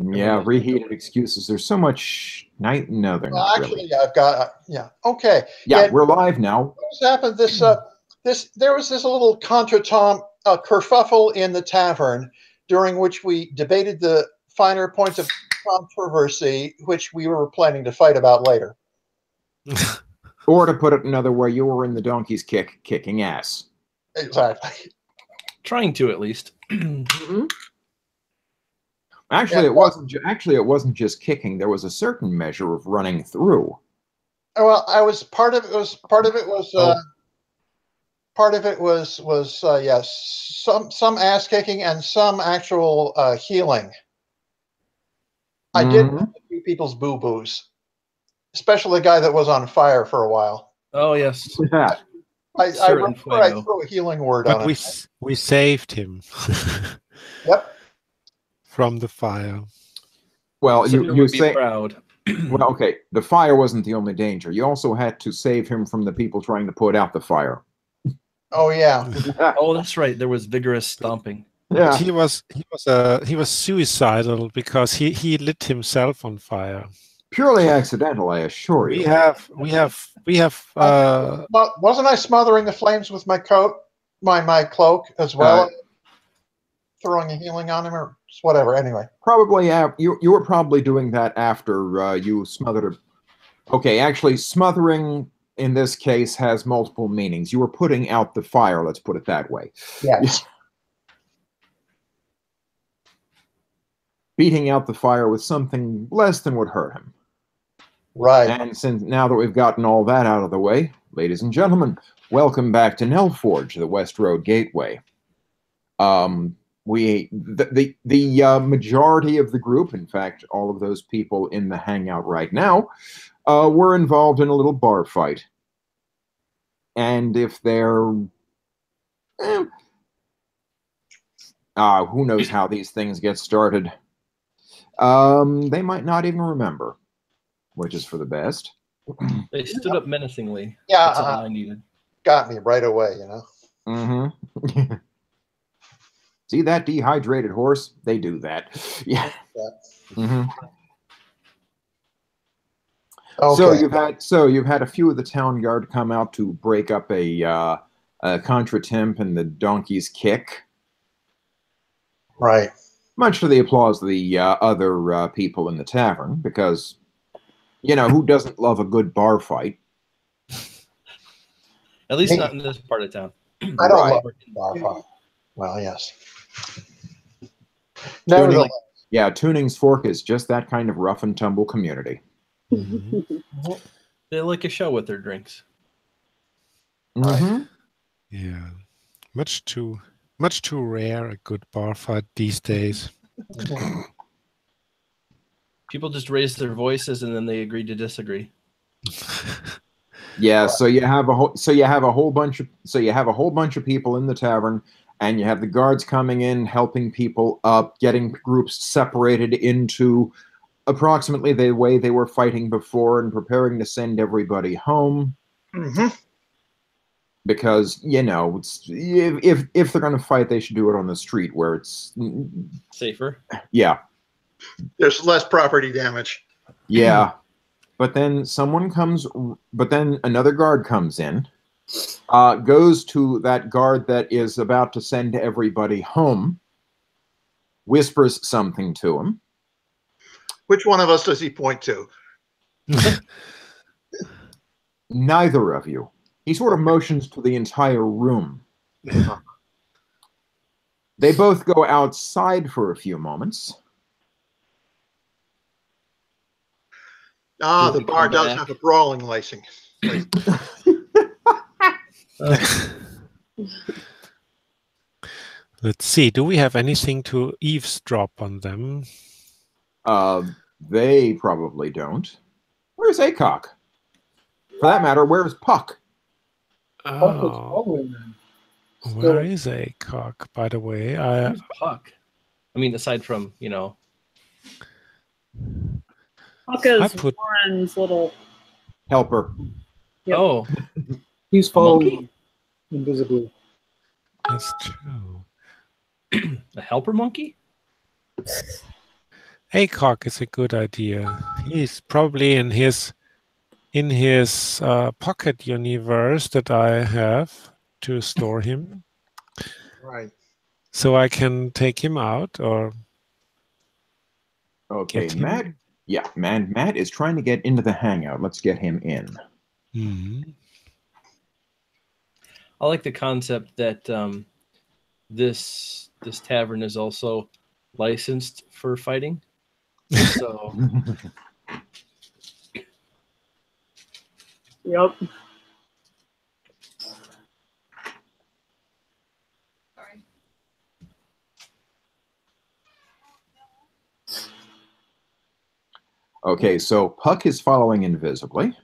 Yeah, reheated excuses. There's so much night. No, they're not Actually, really. yeah, I've got okay. Yeah, we're live now. What's happened? There was this little contretemps kerfuffle in the tavern during which we debated the finer points of controversy, which we were planning to fight about later. Or to put it another way, you were in the donkey's kicking ass. Exactly. Trying to, at least. Actually, it wasn't. Actually, it wasn't just kicking. There was a certain measure of running through. Well, I was part of it. Yes, some ass kicking and some actual healing. I did a few people's boo boos, especially the guy that was on fire for a while. Oh yes. I remember I threw a healing word on him. We saved him. Yep. From the fire. Well, you say proud. Well, okay. The fire wasn't the only danger. You also had to save him from the people trying to put out the fire. Oh yeah. Oh, that's right. There was vigorous stomping. Yeah. He was suicidal because he lit himself on fire. Purely accidental, I assure you. We have. Wasn't I smothering the flames with my coat, my cloak as well? Throwing a healing on him or whatever. Anyway, probably you were probably doing that after you smothered. Okay, actually, smothering in this case has multiple meanings. You were putting out the fire. Let's put it that way. Yes. Beating out the fire with something less than would hurt him. Right. And since now that we've gotten all that out of the way, ladies and gentlemen, welcome back to Nelforge, the West Road Gateway. The majority of the group, in fact, all of those people in the hangout right now, were involved in a little bar fight. And if they're... who knows how these things get started. They might not even remember, which is for the best. They stood up menacingly. Yeah, that's all I needed. Got me right away, you know. Mm-hmm. See that dehydrated horse? They do that. Yeah. Mm-hmm. Okay. So you've had a few of the town guard come out to break up a contretemps and the donkey's kick. Right. Much to the applause of the other people in the tavern, because, you know, who doesn't love a good bar fight? At least not in this part of town. I don't love a bar fight. Well, yes. Tuning's Fork is just that kind of rough and tumble community. Mm-hmm. They like a show with their drinks. Mm-hmm. Yeah, much too rare a good bar fight these days. People just raise their voices and then they agree to disagree. Yeah, so you have a whole bunch of people in the tavern, and you have the guards coming in, helping people up, getting groups separated into approximately the way they were fighting before, and preparing to send everybody home. Mm-hmm. Because, you know, if they're going to fight, they should do it on the street where it's safer. Yeah. There's less property damage. Yeah. But then another guard comes in, goes to that guard that is about to send everybody home, whispers something to him. Which one of us does he point to? Neither of you. He sort of motions to the entire room. They both go outside for a few moments. The bar does have a brawling license. Let's see. Do we have anything to eavesdrop on them? They probably don't. Where's Acock? For that matter, where's Puck? Oh. Where is Acock, by the way? Where's Puck? I mean, aside from, you know... Puck is Warren's little... helper. Yep. Oh. He's following invisibly. That's true. A helper monkey? ACOG is a good idea. He's probably in his pocket universe that I have to store him. Right. So I can take him out or Okay, get him. Matt. Yeah, man. Matt is trying to get into the hangout. Let's get him in. Mm-hmm. I like the concept that this tavern is also licensed for fighting. So Yep. Okay, so Puck is following invisibly.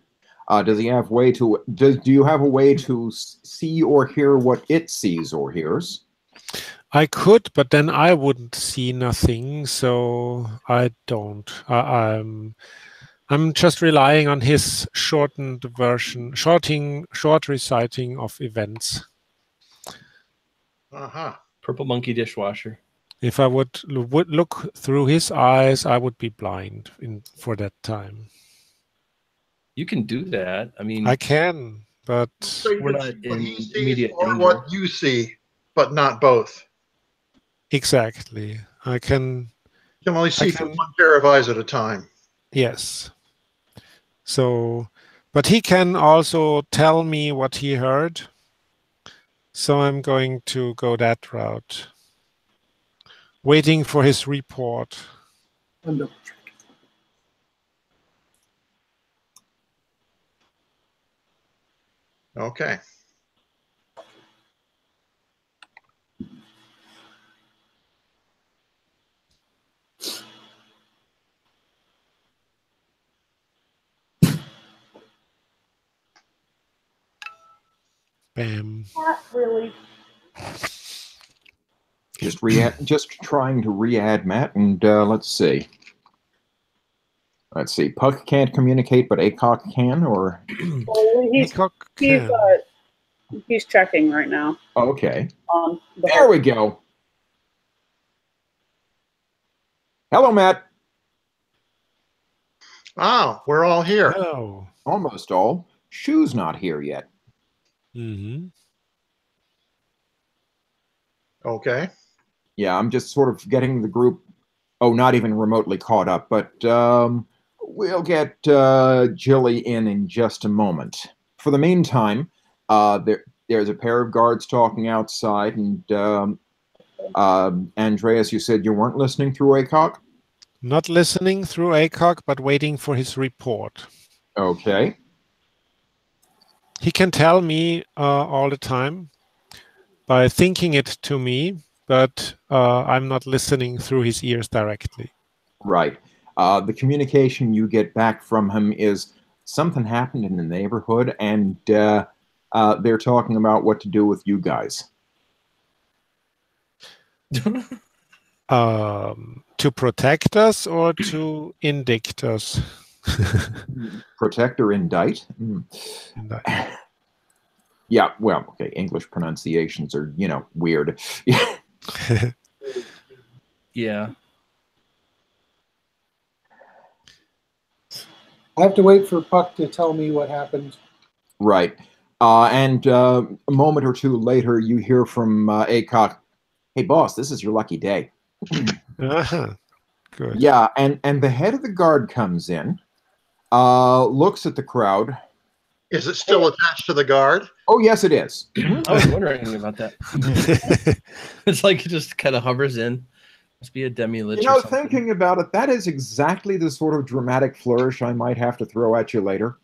Does he have way to? Do you have a way to see or hear what it sees or hears? I could, but then I wouldn't see nothing, so I don't. I'm just relying on his shortened version, short reciting of events. purple monkey dishwasher. If I would look through his eyes, I would be blind for that time. You can do that. I mean, I can, but So you we're can not see what in he sees immediate or danger. what you see, but not both. exactly. I can. You can only see through one pair of eyes at a time. Yes. So, but he can also tell me what he heard. So I'm going to go that route. Waiting for his report. Okay. Bam. Not really. Just trying to re-add Matt, and let's see. Let's see. Puck can't communicate, but ACOG can, or Well, he's checking right now. okay. The There we go. Hello, Matt. Oh, we're all here. Hello. Almost all. Shu's not here yet. Mm-hmm. Okay. Yeah, I'm just sort of getting the group. Oh, not even remotely caught up, but we'll get Jilly in just a moment. For the meantime, there's a pair of guards talking outside, and Andreas, you said you weren't listening through ACOG? Not listening through ACOG, but waiting for his report. Okay. He can tell me all the time by thinking it to me, but I'm not listening through his ears directly. Right. The communication you get back from him is something happened in the neighborhood, and they're talking about what to do with you guys. To protect us or to indict us? Protect or indict? Yeah, well, okay, English pronunciations are, weird. Yeah. I have to wait for Puck to tell me what happened. Right. And a moment or two later, you hear from ACOG, hey, boss, this is your lucky day. Good. Yeah, and the head of the guard comes in, looks at the crowd. Is it still attached to the guard? Oh, yes, it is. I was wondering about that. It's like it just kind of hovers in. Must be a demi-lich. Thinking about it, that is exactly the sort of dramatic flourish I might have to throw at you later.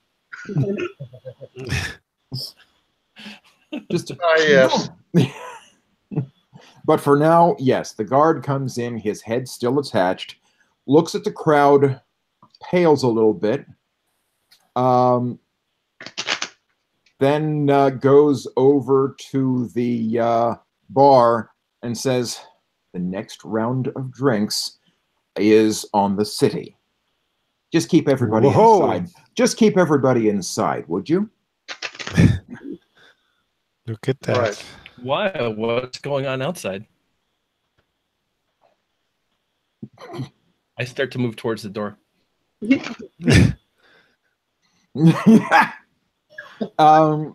Just yes. But for now, yes, the guard comes in, his head still attached, looks at the crowd, pales a little bit, then goes over to the bar and says, the next round of drinks is on the city. Just keep everybody inside. Just keep everybody inside, would you? Look at that. Right. Why? What's going on outside? I start to move towards the door.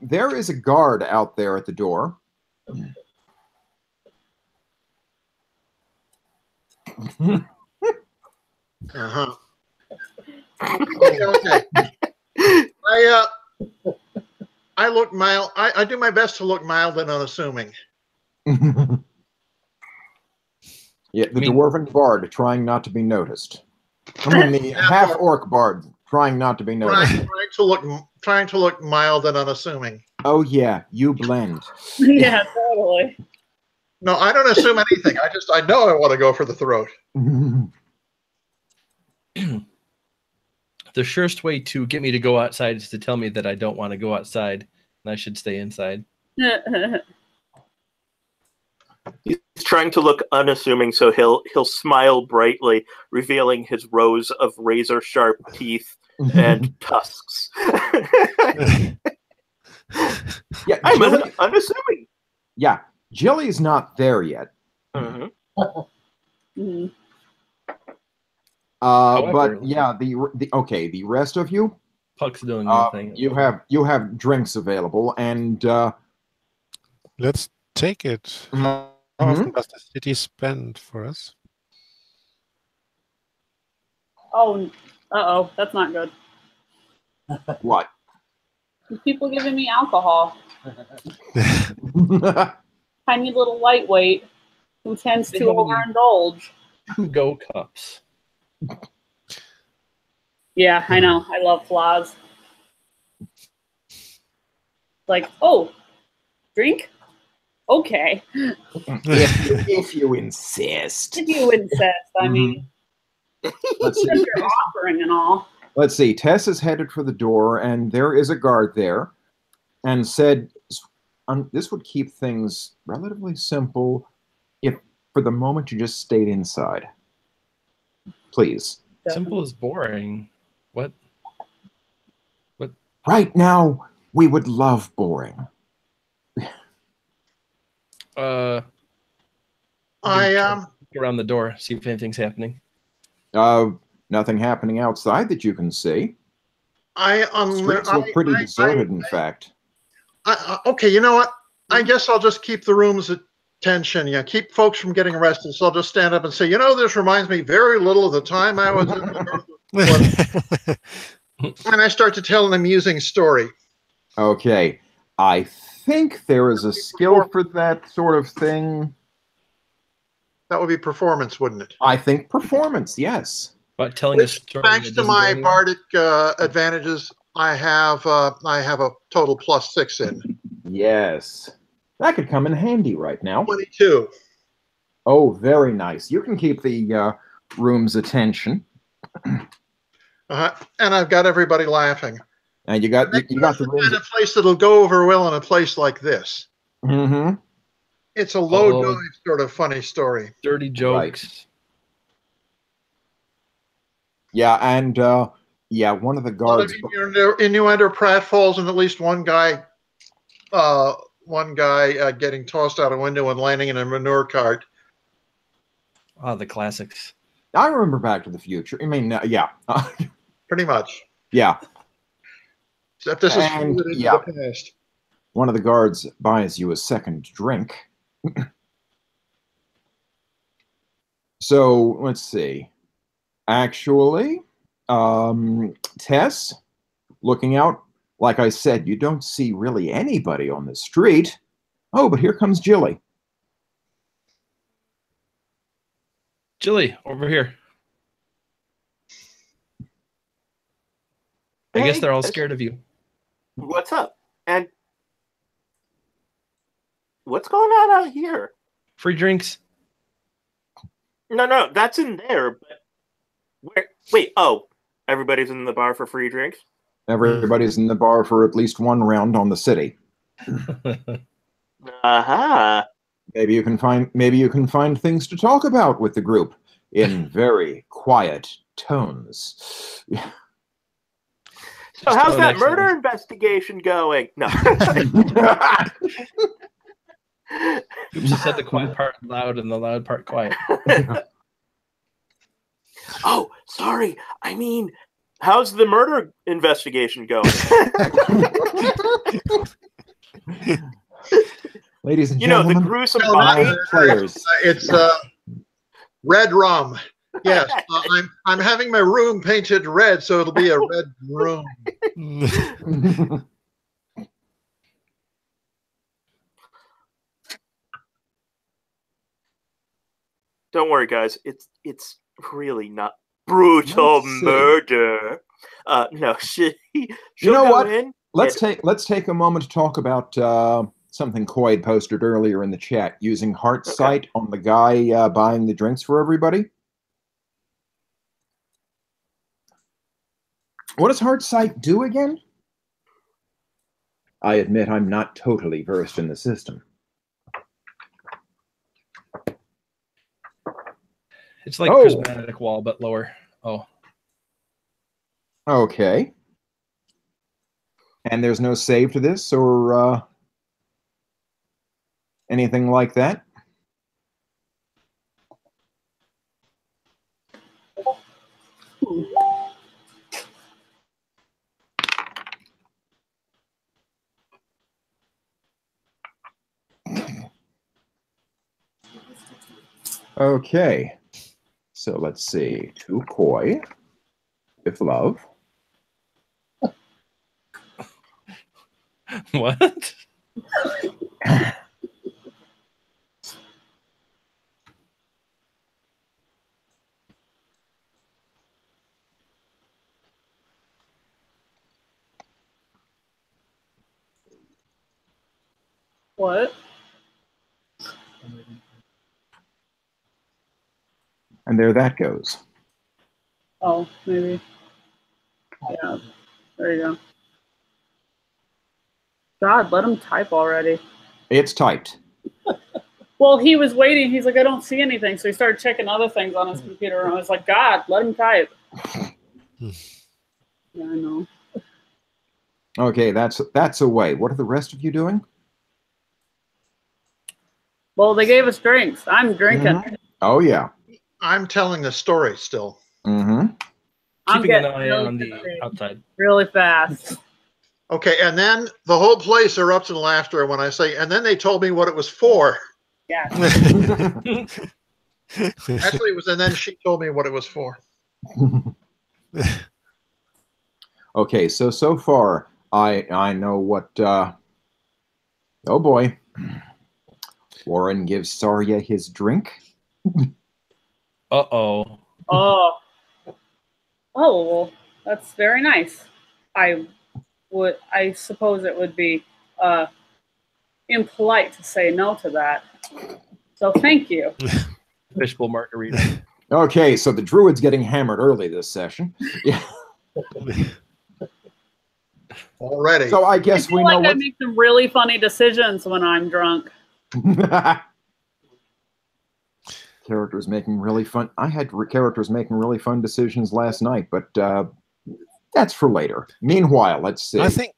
There is a guard out there at the door. Uh-huh. Okay. I look mild. I do my best to look mild and unassuming. Yeah, the dwarven bard trying not to be noticed. I mean, the half-orc bard trying not to be noticed. Trying to look mild and unassuming. Oh yeah, you blend. Yeah, totally. No, I don't assume anything. I know I want to go for the throat. The surest way to get me to go outside is to tell me that I don't want to go outside and I should stay inside. He's trying to look unassuming, so he'll smile brightly, revealing his rows of razor-sharp teeth and tusks. Yeah, I'm unassuming. Yeah, Jilly's not there yet. Mm-hmm. Mhm. But yeah, the rest of you, Puck's doing anything. you have drinks available, and Let's take it. How often does the city spend for us? Oh, uh-oh, that's not good. what? There's people giving me alcohol. Tiny little lightweight who tends to overindulge. Go cups. Yeah, I know. I love flaws. Like, oh, drink? Okay. if you insist. If you insist, I mean, Let's see. you're offering and all. Let's see. Tess is headed for the door, and there is a guard there, and said, "This would keep things relatively simple if, for the moment, you just stayed inside. Please." Simple is boring. What? Right now, we would love boring. Look around the door, see if anything's happening. Nothing happening outside that you can see. Streets look pretty deserted, in fact. Okay, you know what? I guess I'll just keep the room's attention. Yeah, keep folks from getting arrested. So I'll just stand up and say, this reminds me very little of the time I was in the and I start to tell an amusing story. Okay, I think there is a skill for that sort of thing. That would be performance, wouldn't it? I think performance, yes. But telling a story. Thanks to my bardic advantages, I have a total +6 in. Yes. That could come in handy right now. 22. Oh, very nice. You can keep the room's attention. And I've got everybody laughing. And you got the room. Kind of place that'll go over well in a place like this. Mm-hmm. It's a low dive sort of funny story. Dirty jokes. Right. Yeah, and one of the guards. Innuendo pratfalls, and at least one guy getting tossed out a window and landing in a manure cart. Ah, the classics. I remember Back to the Future. I mean, yeah. Pretty much. Yeah. Except this is the past. One of the guards buys you a second drink. So, let's see. Actually, Tess, looking out, like I said, you don't see really anybody on the street. Oh, but here comes Jilly. Jilly, over here. I guess they're all scared of you. What's up? And what's going on out here? Free drinks. No, that's in there. But wait, everybody's in the bar for free drinks? Everybody's in the bar for at least one round on the city. Uh-huh. Maybe you can find things to talk about with the group in very quiet tones. So how's that murder investigation going? No. You said the quiet part loud and the loud part quiet. Oh, sorry. I mean, how's the murder investigation going? Ladies and You know, gentlemen, the gruesome No, body. players. It's red rum. Yes, I'm having my room painted red, so it'll be a red room. Don't worry, guys. It's really not brutal Let's see. murder. No, she'll You know go what? in. Let's take a moment to talk about something Coy posted earlier in the chat, using heart sight on the guy buying the drinks for everybody. What does heart sight do again? I admit I'm not totally versed in the system. It's like prismatic wall, but lower. Oh. Okay. And there's no save to this or anything like that? Okay. So let's see. 2 Koi with love. What? What? And there that goes. Oh, maybe. Yeah. There you go. God, let him type already. It's typed. Well, he was waiting. He's like, I don't see anything. So he started checking other things on his computer. And I was like, God, let him type. Yeah, I know. Okay, that's away. What are the rest of you doing? Well, they gave us drinks. I'm drinking. Mm-hmm. Oh, yeah. I'm telling the story still. Mm-hmm. I'm Keeping an getting eye really on the tipsy outside. really fast. Okay, and then the whole place erupts in laughter when I say, and then they told me what it was for. Yeah. Actually, it was, and then she told me what it was for. Okay, so far I know what. Oh boy, Warren gives Sarya his drink. Uh-oh. Oh. Oh, well, that's very nice. I suppose it would be impolite to say no to that. So thank you. Fishbowl margarita. Okay, so the druid's getting hammered early this session. Yeah. Already. So I I guess feel we like know I make some really funny decisions when I'm drunk. what. Characters making really fun. I had characters making really fun decisions last night, but that's for later. Meanwhile, let's see. I think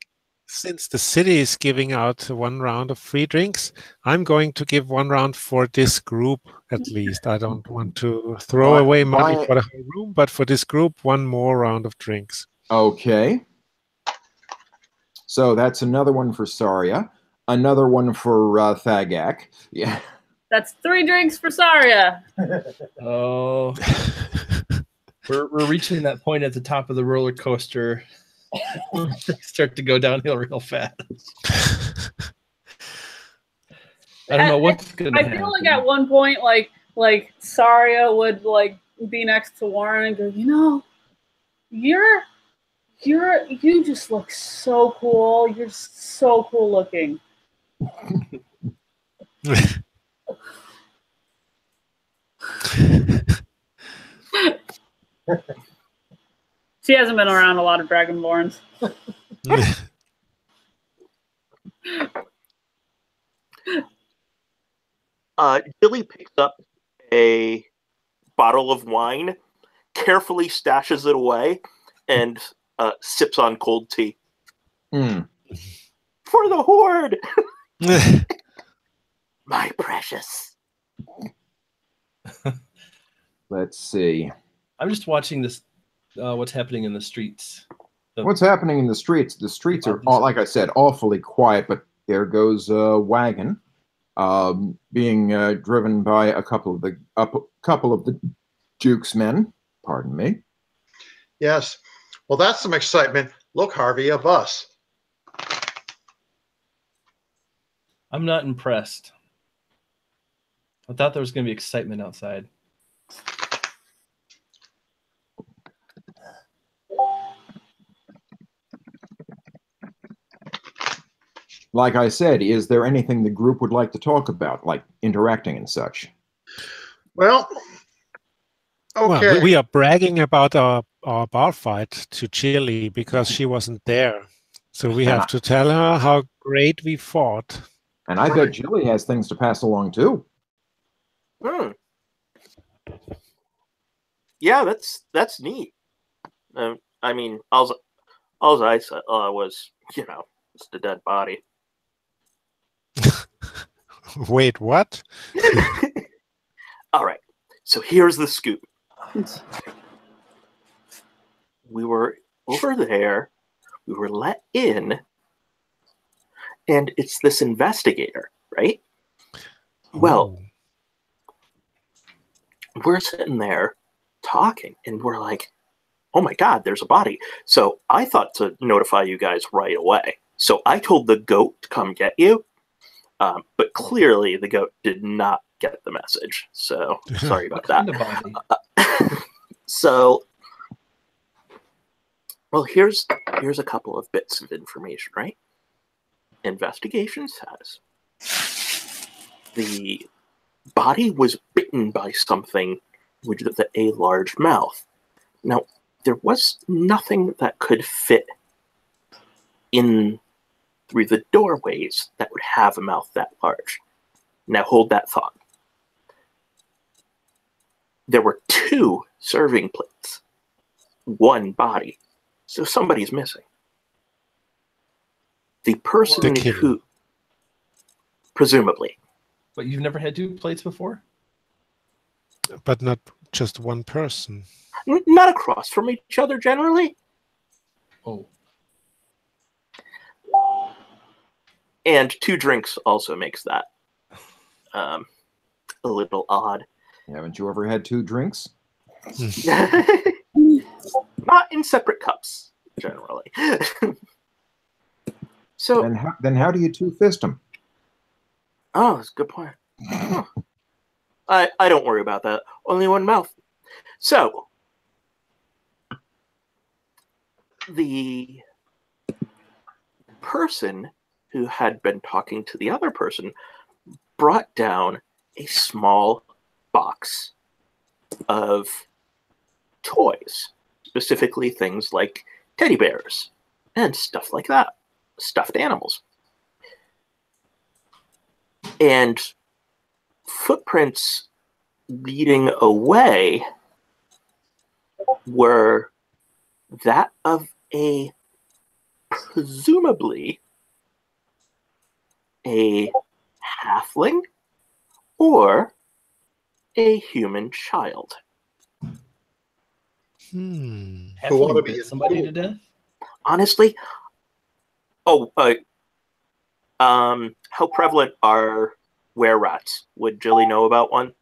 since the city is giving out 1 round of free drinks, I'm going to give 1 round for this group at least. I don't want to throw away money for the whole room, but for this group, 1 more round of drinks. Okay. So that's another one for Sarya. Another one for Thagak. Yeah. That's 3 drinks for Sarya. Oh. We're reaching that point at the top of the roller coaster. Start to go downhill real fast. I don't know what's gonna happen. I feel like at one point, like Sarya would like be next to Warren and go, you know, you just look so cool. You're just so cool looking. She hasn't been around a lot of Dragonborns. Gilly picks up a bottle of wine, carefully stashes it away, and sips on cold tea. Mm. For the horde! My precious. Let's see. I'm just watching this. What's happening in the streets? What's happening in the streets? The streets are, like I said, awfully quiet. But there goes a wagon, being driven by a couple of the Duke's men. Pardon me. Yes. Well, that's some excitement. Look, Harvey, a bus. I'm not impressed. I thought there was going to be excitement outside. Like I said, is there anything the group would like to talk about, like interacting and such? Well, okay. Well, we are bragging about our bar fight to Chili because she wasn't there. So we have to tell her how great we fought. And I bet Jilly has things to pass along too. Yeah, that's neat. I mean, all I saw was, it's the dead body. Wait, what? All right. So here's the scoop. We were over there. We were let in. And it's this investigator, right? Well, we're sitting there talking, and we're like, oh my God, there's a body. So I thought to notify you guys right away. So I told the goat to come get you. But clearly the goat did not get the message. So sorry about that. So, well, here's a couple of bits of information, right? Investigation says the body was bitten by something with a large mouth. Now, there was nothing that could fit in through the doorways that would have a mouth that large. Now hold that thought. There were 2 serving plates, 1 body, so somebody's missing. The person who, presumably. But you've never had 2 plates before? But not just one person. Not across from each other generally. Oh. And 2 drinks also makes that a little odd. Haven't you ever had 2 drinks? Not in separate cups, generally. So then how do you 2-fist them? Oh, that's a good point. Huh. I don't worry about that. Only 1 mouth. So the person who had been talking to the other person brought down a small box of toys, specifically things like teddy bears and stuff like that, stuffed animals. And footprints leading away were that of a presumably a halfling or a human child. Halfling bit somebody to death? Honestly, how prevalent are were-rats? Would Jilly know about one?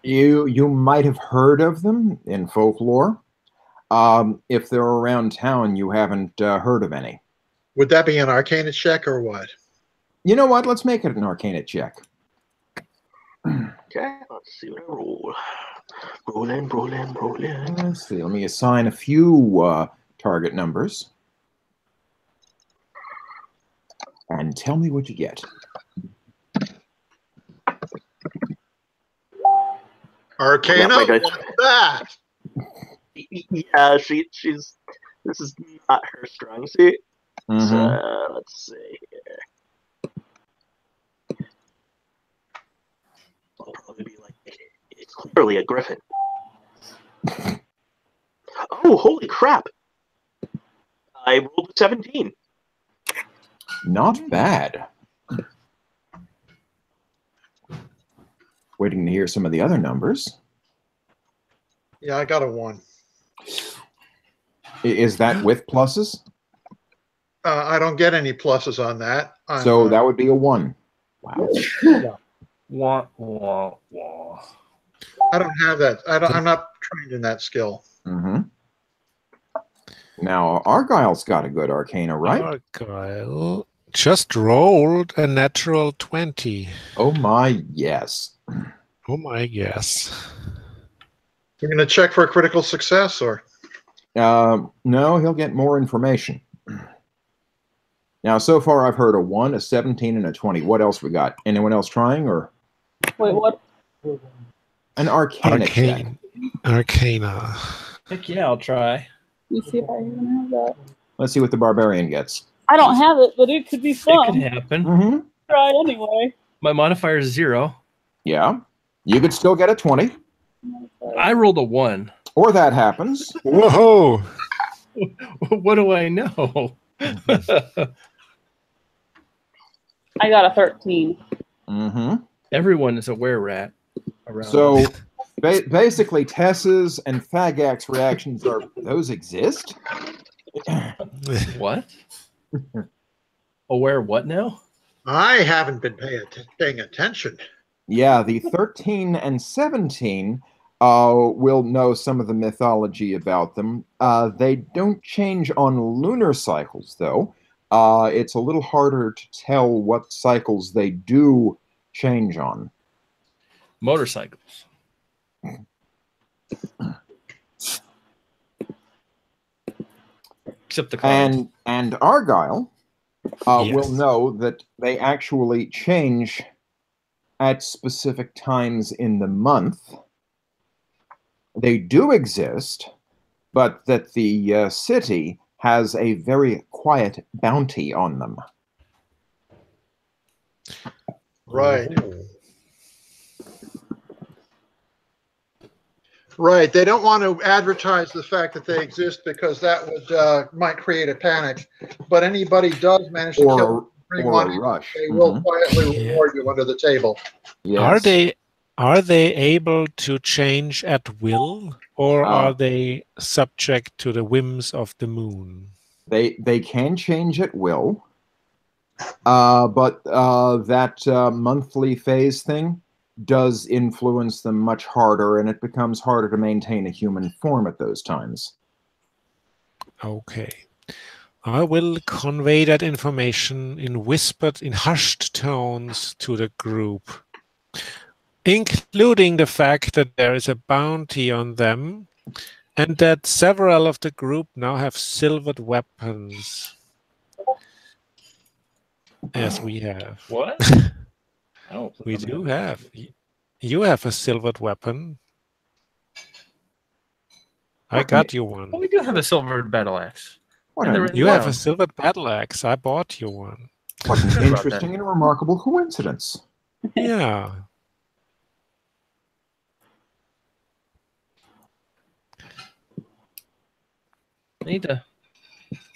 You might have heard of them in folklore. If they're around town, you haven't heard of any. Would that be an Arcana check or what? You know what? Let's make it an Arcana check. Okay, let's see what I roll. Rolling. Let's see. Let me assign a few target numbers. And tell me what you get. Arcana? What's that? Yeah, she's. This is not her strong suit. Mm-hmm. So let's see here. I'll probably be like, it's clearly a griffin. Oh, holy crap! I rolled a 17. Not bad. Waiting to hear some of the other numbers. Yeah, I got a 1. Is that with pluses? I don't get any pluses on that. So that would be a 1. Wow. Wah, wah, wah. I don't have that. I'm not trained in that skill. Mm-hmm. Now, Argyle's got a good Arcana, right? Argyle just rolled a natural 20. Oh my, yes. Oh my, yes. You're going to check for a critical success, or? No, he'll get more information. Now, so far I've heard a 1, a 17, and a 20. What else we got? Anyone else trying, or? Wait, what? An Arcana check. Arcana. Heck yeah, I'll try. Let me see if I even have that. Let's see what the barbarian gets. I don't have it, but it could be It fun. could happen. Mm-hmm. Try anyway. My modifier is 0. Yeah. You could still get a 20. I rolled a 1. Or that happens. Whoa! What do I know? I got a 13. Mm-hmm. Everyone is a were-rat around. So, basically, Tess's and Fagak's reactions are, those exist? What? Aware what now? I haven't been paying attention. Yeah, the 13 and 17 will know some of the mythology about them. They don't change on lunar cycles, though. It's a little harder to tell what cycles they do change on. Motorcycles. Except the cars. And Argyle Yes. will know that they actually change at specific times in the month. They do exist, but that the city has a very quiet bounty on them. Right. Right. They don't want to advertise the fact that they exist because that would might create a panic. But anybody does manage to kill bring Or money, a rush. they will quietly Yeah. reward you under the table. Yes. Are they able to change at will, or are they subject to the whims of the moon? They can change at will, but that monthly phase thing does influence them much harder, and it becomes harder to maintain a human form at those times. Okay. I will convey that information in whispered, in hushed tones to the group, including the fact that there is a bounty on them and that several of the group now have silvered weapons, as we have. What? Oh, We do have. You have a silvered weapon. I got you one. Well, we do have a silver battle axe. What, And an, they're- You have Yeah. a silvered battle axe. I bought you one. what an About interesting and remarkable coincidence. Yeah. I need to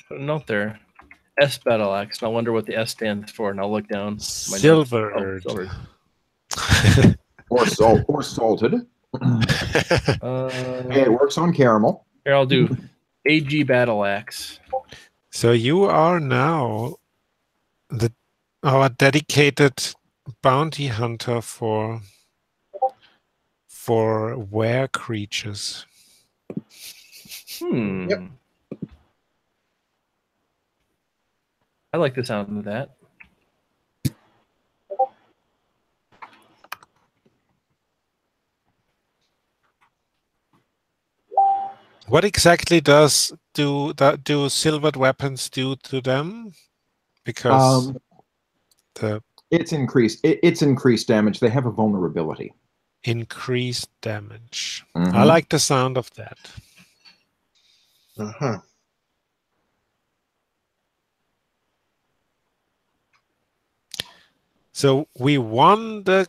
put a note there. S battle axe. And I wonder what the S stands for, and I'll look down. my notes. Silvered. Oh, silvered. Or salted. Hey, it works on caramel. Here, I'll do AG battle axe. So you are now our dedicated bounty hunter for were creatures. Yep. I like the sound of that. What exactly do silvered weapons do to them? Because it's increased damage. They have a vulnerability. Increased damage. Mhm. I like the sound of that. Uh-huh. So we won the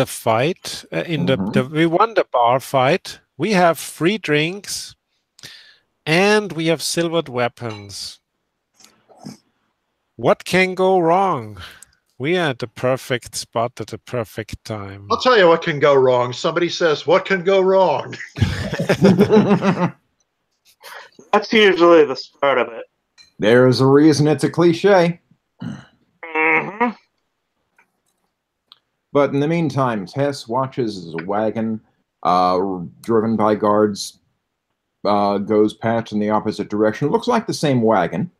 fight we won the bar fight. We have free drinks, and we have silvered weapons. What can go wrong? We are at the perfect spot at the perfect time. I'll tell you what can go wrong. Somebody says, "What can go wrong?" That's usually the start of it. There's a reason it's a cliche. Mm-hmm. But in the meantime, Tess watches as a wagon driven by guards goes past in the opposite direction. It looks like the same wagon.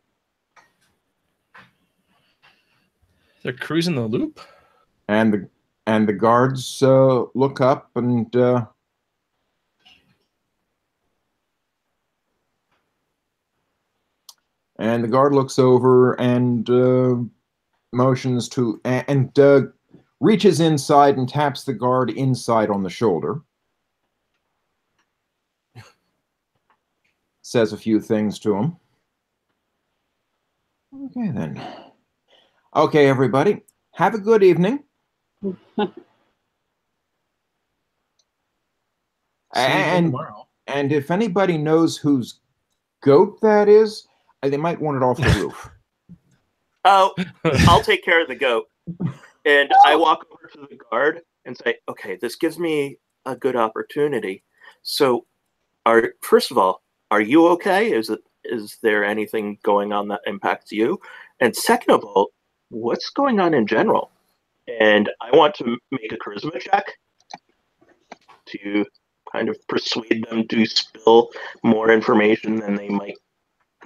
They're cruising the loop. And the guards look up and the guard looks over and motions to and reaches inside and taps the guard inside on the shoulder. Says a few things to him. Okay then. Okay, everybody. Have a good evening. And if anybody knows whose goat that is, they might want it off the roof. Oh, I'll take care of the goat. And I walk over to the guard and say, okay, this gives me a good opportunity. So, first of all, are you okay? Is there anything going on that impacts you? And second of all, what's going on in general? And I want to make a charisma check to kind of persuade them to spill more information than they might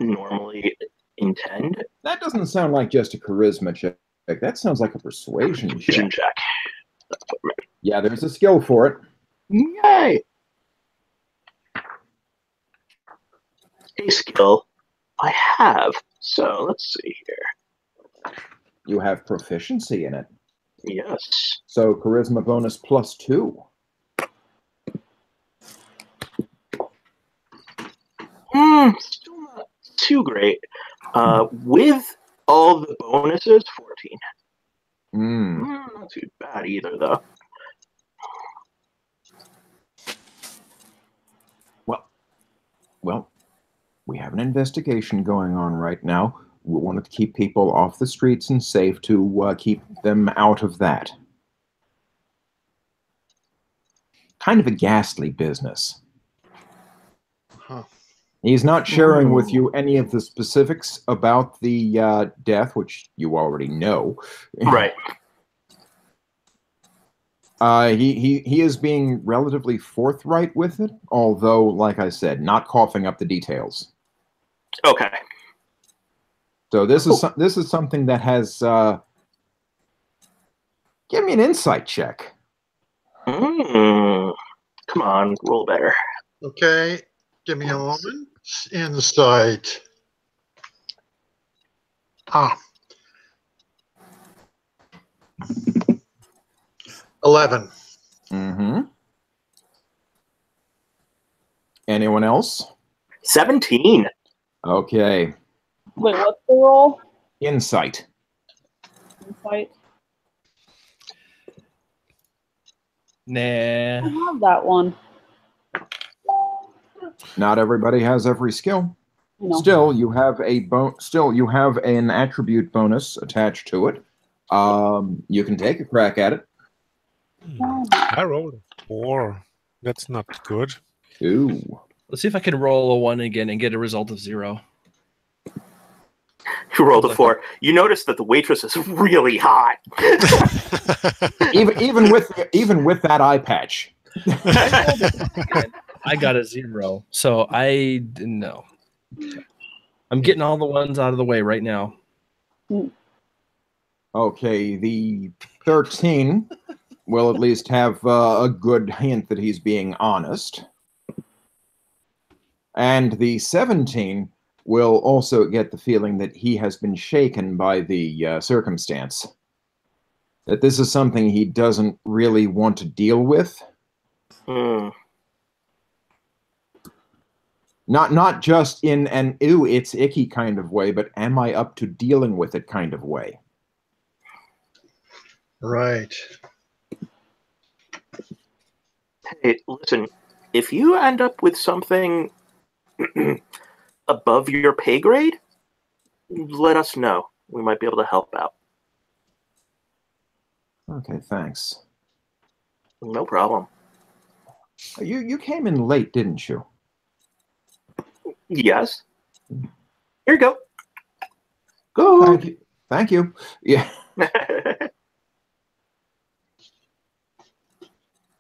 normally intend. That doesn't sound like just a charisma check. That sounds like a persuasion check. That's what I meant. Yeah, there's a skill for it. Yay! A skill I have. So let's see here. You have proficiency in it. Yes. So charisma bonus +2. Still not too great. With all the bonuses, 14. Not too bad either, though. Well, we have an investigation going on right now. We want to keep people off the streets and safe to keep them out of that. Kind of a ghastly business. Huh. He's not sharing with you any of the specifics about the death, which you already know. Right. He is being relatively forthright with it, although, like I said, not coughing up the details. Okay. So this is something that has. Give me an insight check. Come on, roll better. Okay, give me a moment. Insight. 11. Anyone else? 17. Okay. Wait, what's the roll? Insight. Insight. Nah. I have that one. Not everybody has every skill. No. Still, you have an attribute bonus attached to it. You can take a crack at it. I rolled a 4. That's not good. Ooh. Let's see if I can roll a 1 again and get a result of 0. You rolled a 4. You notice that the waitress is really hot. even with that eye patch. I got a 0, so I didn't know. I'm getting all the ones out of the way right now. Okay, the 13 will at least have a good hint that he's being honest. And the 17 will also get the feeling that he has been shaken by the circumstance. That this is something he doesn't really want to deal with. Not just in an ew, it's icky kind of way, but am I up to dealing with it kind of way. Right. Hey, listen, if you end up with something above your pay grade, let us know. We might be able to help out. Okay, thanks. No problem. You came in late, didn't you? Yes. Here you go. Go. Thank you. Thank you. Yeah.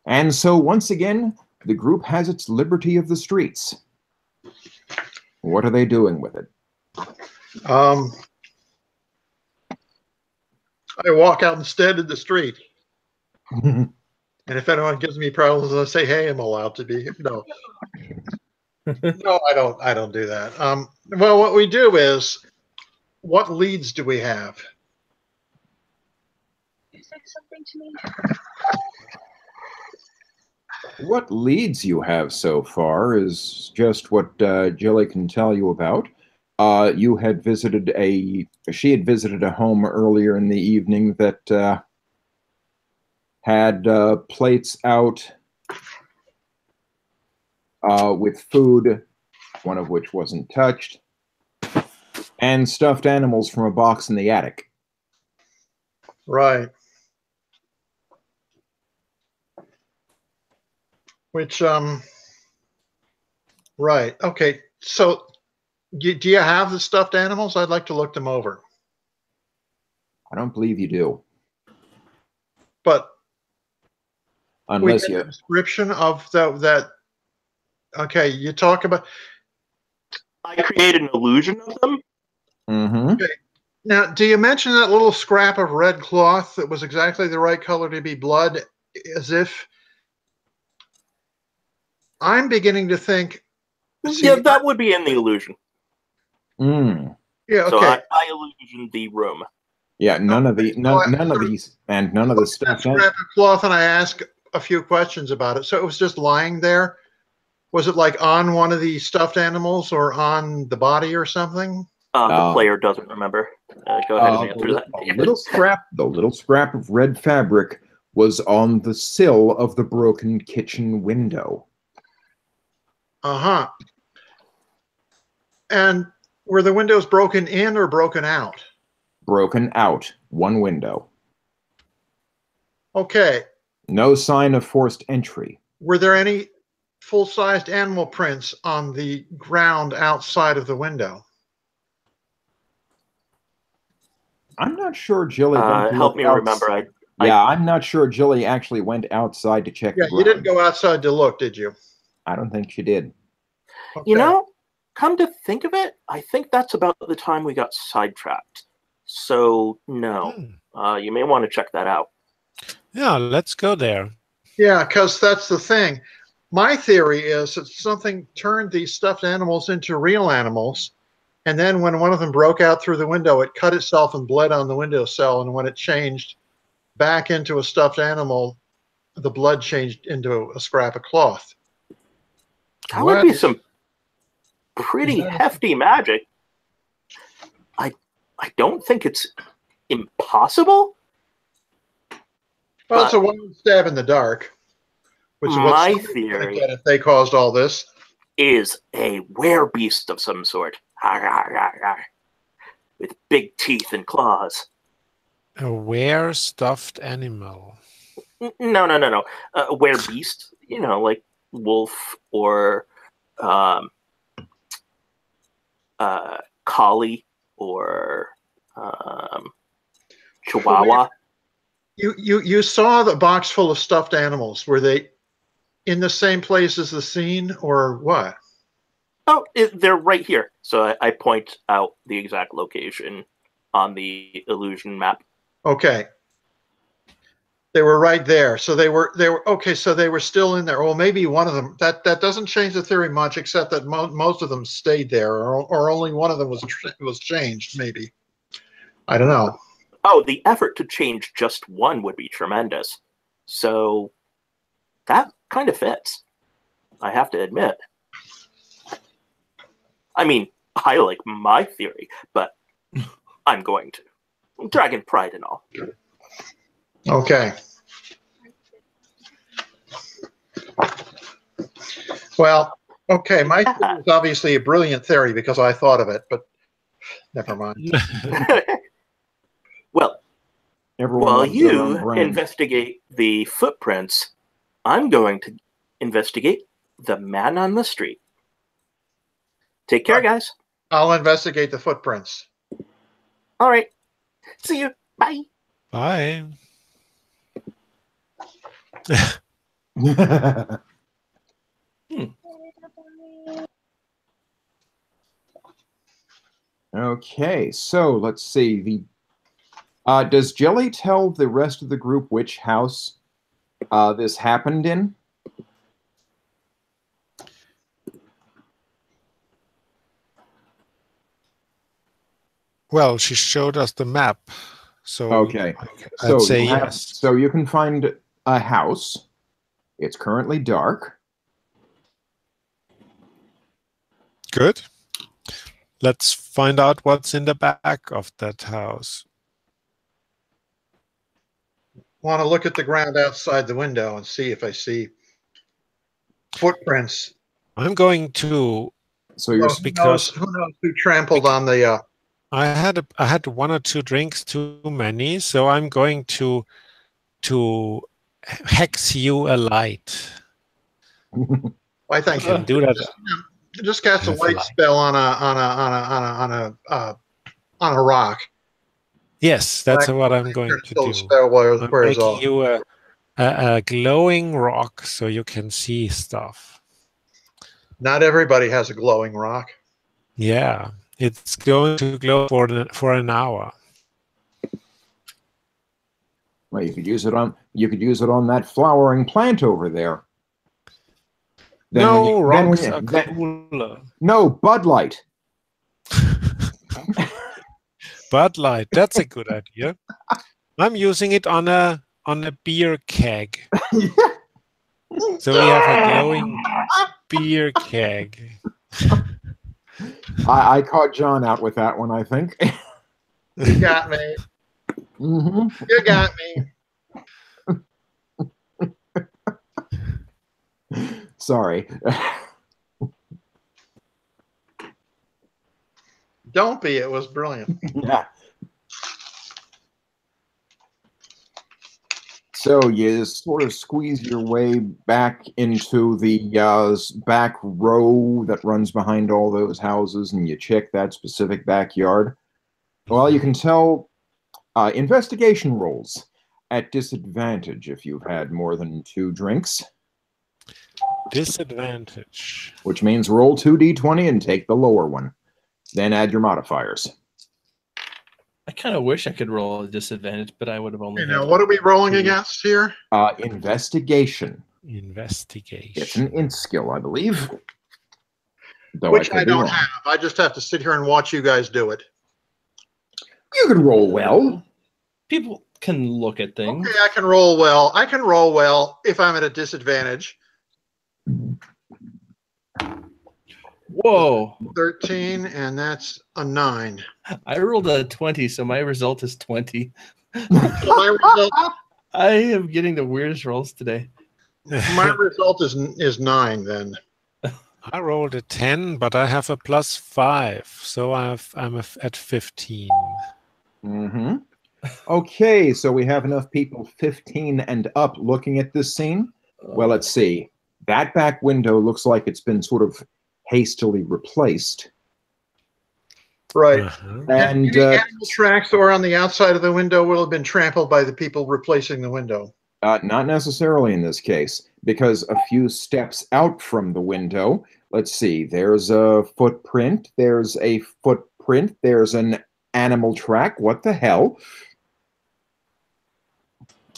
And so once again, the group has its liberty of the streets. What are they doing with it? I walk out instead in the street. And if anyone gives me problems, I say, "Hey, I'm allowed to be." No, no, I don't. I don't do that. Well, what we do is, what leads do we have? You said something to me. What leads you have so far is just what Jilly can tell you about. She had visited a home earlier in the evening that had plates out with food, one of which wasn't touched, and stuffed animals from a box in the attic. Right. Which, right. Okay. So, do you have the stuffed animals? I'd like to look them over. I don't believe you do. But Unless we get you... a description of that. Okay, you talk about. I create an illusion of them. Mm-hmm. Okay. Now, do you mention that little scrap of red cloth that was exactly the right color to be blood, as if I'm beginning to think. See, Yeah, that would be in the illusion. Mm. Yeah. So Okay. I illusioned the room. Yeah, none of the none of sort of- these and none of the that stuff. scrap of cloth, and I ask a few questions about it. So it was just lying there. Was it like on one of the stuffed animals or on the body or something? The player doesn't remember. Go ahead and answer that. The little scrap of red fabric was on the sill of the broken kitchen window. Uh-huh. And were the windows broken in or broken out? Broken out, one window. Okay. No sign of forced entry. Were there any full-sized animal prints on the ground outside of the window? I'm not sure Jilly went to help look me remember. I'm not sure Jilly actually went outside to check Yeah, the ground. you didn't go outside to look, did you? I don't think she did. Okay. You know, come to think of it, I think that's about the time we got sidetracked. So, no. You may want to check that out. Yeah, let's go there. Yeah, because that's the thing. My theory is that something turned these stuffed animals into real animals, and then when one of them broke out through the window, it cut itself and bled on the windowsill, and when it changed back into a stuffed animal, the blood changed into a scrap of cloth. That would be some pretty hefty magic. I don't think it's impossible. Well, it's a one stab in the dark. Which is what my somebody's gonna theory get if they caused all this. is a werebeast of some sort. With big teeth and claws. A were-stuffed animal. No. A werebeast, you know, like wolf or collie or chihuahua. You saw the box full of stuffed animals. Were they in the same place as the scene, or what? Oh, they're right here. So I point out the exact location on the illusion map. Okay. They were right there. So they were okay. So they were still in there. Well, maybe one of them. That doesn't change the theory much, except that most of them stayed there, or only one of them was changed. Maybe. I don't know. Oh, the effort to change just one would be tremendous. So that kind of fits, I have to admit. I mean, I like my theory, but I'm going to. Dragon pride and all. Okay. Well, okay. My theory is obviously a brilliant theory because I thought of it, but never mind. Well, Everyone While loves their own you brand. investigate the footprints, I'm going to investigate the man on the street. Take care, guys. I'll investigate the footprints. All right. See you. Bye. Bye. Okay, so let's see. Does Jelly tell the rest of the group which house this happened in? Well, she showed us the map, so Okay, I'd say you have, yes. so you can find a house. It's currently dark. Good. Let's find out what's in the back of that house. Want to look at the ground outside the window and see if I see footprints. I'm going to. So you're because who knows who trampled on the? I had 1 or 2 drinks too many, so I'm going to hex you a light. I think Can do that. just cast a Have light light. spell on a rock. Yes, that's what I'm going to do. Spell I'm wears making off. you a glowing rock so you can see stuff. Not everybody has a glowing rock. Yeah, it's going to glow for an hour. Well, you could use it on that flowering plant over there. Then No, when rocks you- are then- cooler. No, Bud Light. Bud Light, that's a good idea. I'm using it on a beer keg. So we have a glowing beer keg. I caught John out with that one, I think. You got me. Mm-hmm. You got me. Sorry. Don't be. It was brilliant. Yeah. So you sort of squeeze your way back into the back row that runs behind all those houses, and you check that specific backyard. Well, you can tell investigation rolls at disadvantage if you've had more than 2 drinks. Disadvantage. Which means roll 2d20 and take the lower one. Then add your modifiers. I kind of wish I could roll a disadvantage, but I would have only. Now, what are we rolling against here? Investigation. Investigation. It's an int skill, I believe. Though Which could I be don't wrong. have. I just have to sit here and watch you guys do it. You can roll well. People can look at things. Okay, I can roll well. I can roll well if I'm at a disadvantage. Whoa. 13, and that's a 9. I rolled a 20, so my result is 20. So my result, I am getting the weirdest rolls today. my result is 9 then. I rolled a 10, but I have a +5, so I'm at 15. Mm-hmm. Okay, so we have enough people 15 and up looking at this scene. Well, let's see. That back window looks like it's been sort of hastily replaced. Right. Uh-huh. And Any animal tracks or on the outside of the window will have been trampled by the people replacing the window. not necessarily in this case, because a few steps out from the window, let's see, there's a footprint, there's an animal track. What the hell?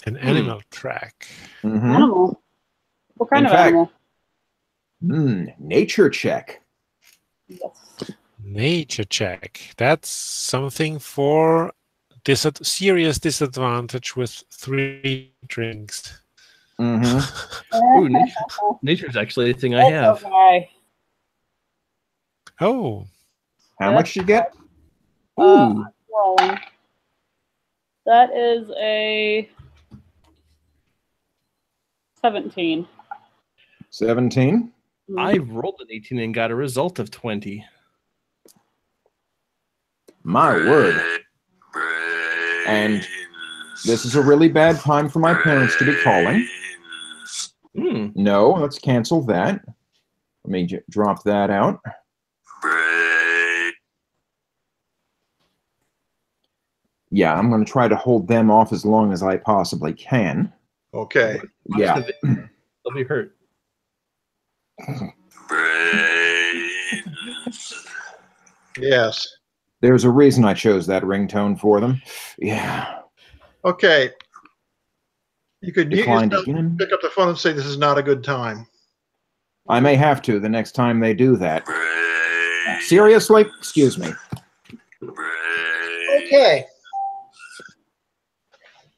An animal track. Mm-hmm. Animal. What kind In of fact- animal? Nature check. Yes. Nature check. That's something for serious disadvantage with 3 drinks. Mm-hmm. Ooh, nature's actually a thing I have. Okay. Oh, How much you get? Ooh. Rolling. That is a 17. 17. I rolled an 18 and got a result of 20. My word. And This is a really bad time for my parents to be calling. No, let's cancel that. Let me drop that out. Yeah, I'm going to try to hold them off as long as I possibly can. Okay. Yeah. They'll be hurt. Yes. There's a reason I chose that ringtone for them. Yeah. Okay. You could mute Declined yourself, again. pick up the phone and say this is not a good time. I may have to the next time they do that. Seriously? Excuse me. Okay.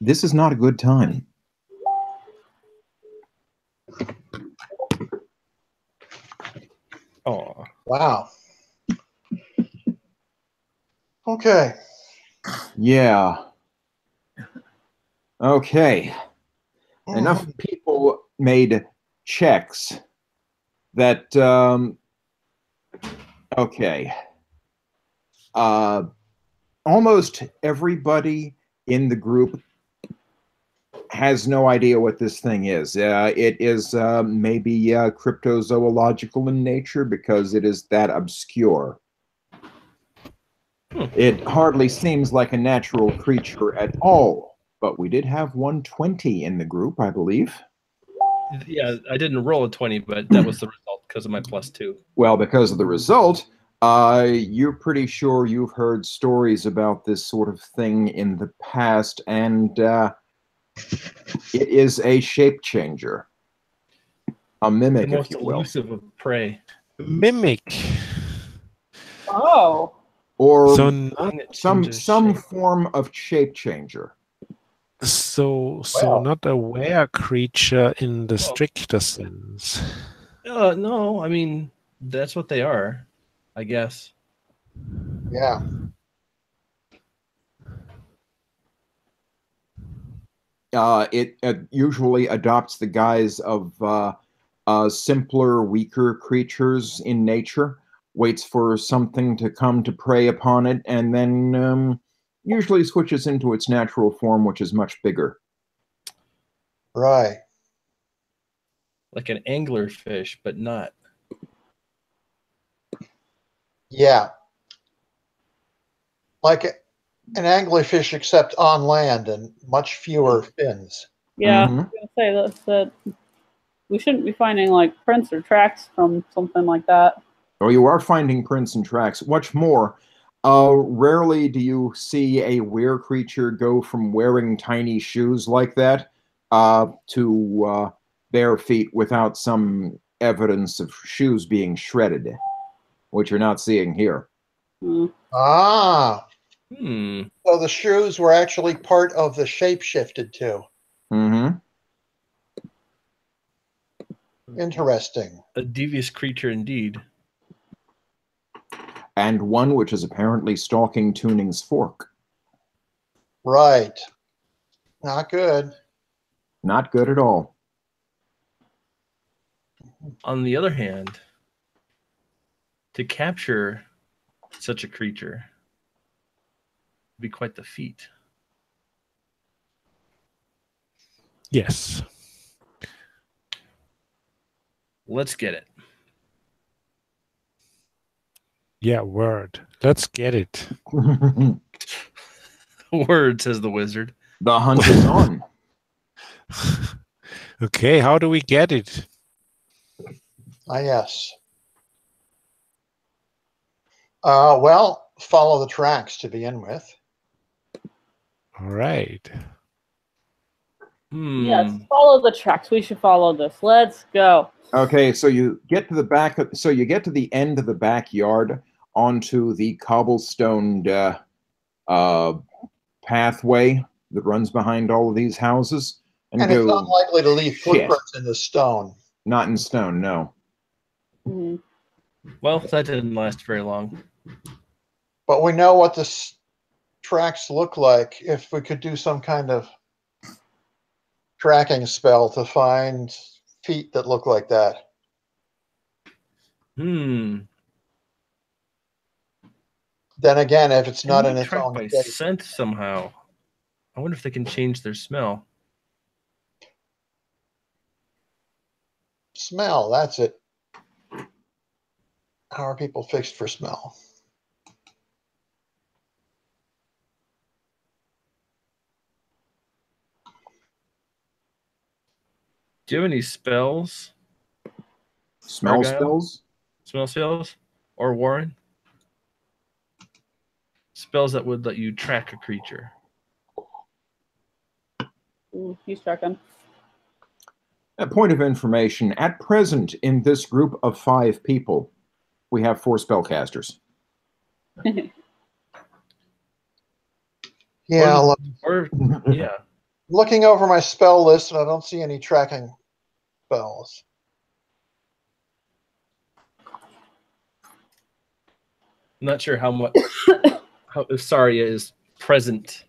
This is not a good time. Oh. Wow. Okay. Yeah. Okay. Enough people made checks that, okay. Almost everybody in the group has no idea what this thing is. It is maybe cryptozoological in nature because it is that obscure. It hardly seems like a natural creature at all, but we did have 120 in the group, I believe. Yeah, I didn't roll a 20, but that was the result because of my +2. Well, because of the result, you're pretty sure you've heard stories about this sort of thing in the past, and it is a shape changer. A mimic, The most if you will. elusive of prey. Mimic. Oh. Or So some form of shape changer. So Well. not a were creature in the stricter sense. No, I mean, that's what they are, I guess. Yeah. It usually adopts the guise of simpler, weaker creatures in nature, waits for something to come to prey upon it, and then usually switches into its natural form, which is much bigger. Right. Like an anglerfish, but not. Yeah. Like an anglerfish, except on land and much fewer fins. Yeah, Mhm. I was gonna say that we shouldn't be finding like prints or tracks from something like that. Oh, you are finding prints and tracks. What's more, rarely do you see a were creature go from wearing tiny shoes like that to bare feet without some evidence of shoes being shredded, which you're not seeing here. Ah. Hmm. So the shrews were actually part of the shape shifted too. Mm-hmm. Interesting. A devious creature indeed. And one which is apparently stalking Tuning's fork. Right. Not good. Not good at all. On the other hand, to capture such a creature would be quite the feat. Yes. Let's get it. Yeah, word. Let's get it. Word, says the wizard. The hunt is on. Okay, how do we get it? Ah, yes. Well, follow the tracks to begin with. All right. Yes, follow the tracks. We should follow this. Let's go. Okay, so you get to the back. So you get to the end of the backyard onto the cobblestoned pathway that runs behind all of these houses, and And go. it's unlikely to leave Shit. footprints in the stone. Not in stone, no. Mhm. Well, that didn't last very long. But we know what the tracks look like if we could do some kind of tracking spell to find feet that look like that. Hmm. Then again, if it's not Can in we its track own by shape. scent somehow? I wonder if they can change their smell. Smell, that's it. How are people fixed for smell? Do you have any spells? Smell Argyle? spells? Smell spells? Or Warren? Spells that would let you track a creature. Ooh, he's checking. A point of information. At present, in this group of 5 people, we have 4 spellcasters. Yeah, Or yeah. looking over my spell list, and I don't see any tracking spells. I'm not sure how much how Saria is present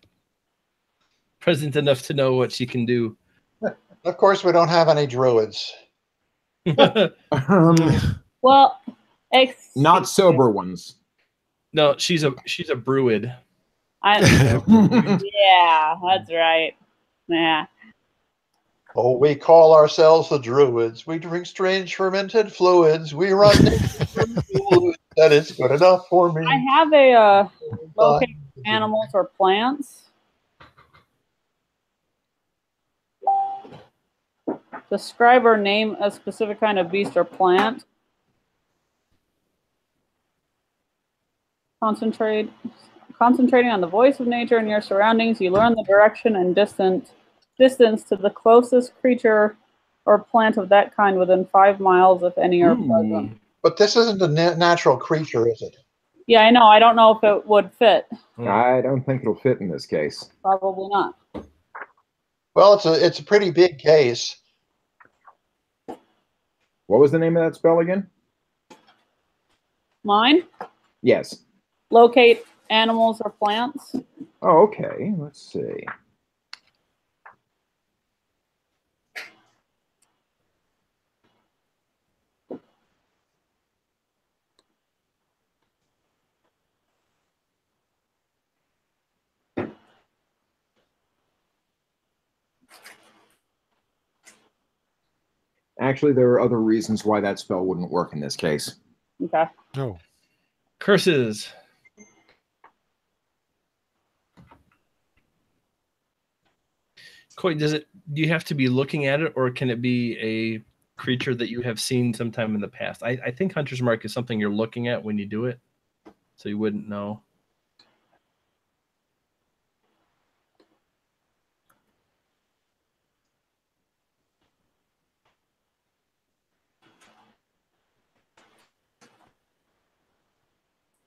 enough to know what she can do. Of course, we don't have any druids. Well, Not sober ones. No, she's a druid. Yeah, that's right. Yeah. Oh, we call ourselves the druids. We drink strange fermented fluids. We run that is good enough for me. I have a locate animals or plants. Describe or name a specific kind of beast or plant. Concentrating on the voice of nature and your surroundings, you learn the direction and distance to the closest creature or plant of that kind within 5 miles, if any are present. But this isn't a natural creature, is it? Yeah, I know. I don't know if it would fit. I don't think it'll fit in this case. Probably not. Well, it's a pretty big case. What was the name of that spell again? Mine? Yes. Locate animals or plants. Oh, okay. Let's see. Actually, there are other reasons why that spell wouldn't work in this case. Okay. No. Curses. Coy, do you have to be looking at it, or can it be a creature that you have seen sometime in the past? I think Hunter's Mark is something you're looking at when you do it, so you wouldn't know.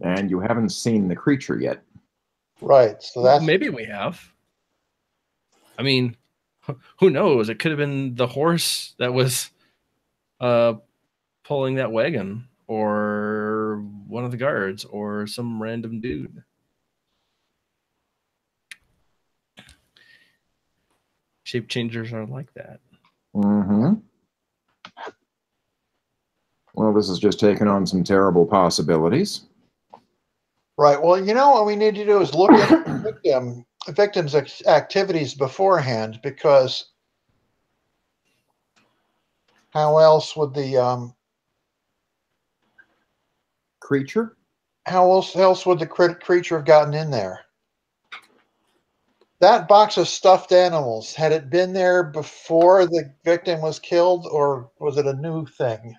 And you haven't seen the creature yet. Right. So that's Maybe we have. I mean, who knows? It could have been the horse that was pulling that wagon, or one of the guards, or some random dude. Shape changers are like that. Mm-hmm. Well, this is just taking on some terrible possibilities. right. Well, you know what we need to do is look at the victim's activities beforehand, because how else would the Creature? how else would the creature have gotten in there? That box of stuffed animals, had it been there before the victim was killed, or was it a new thing?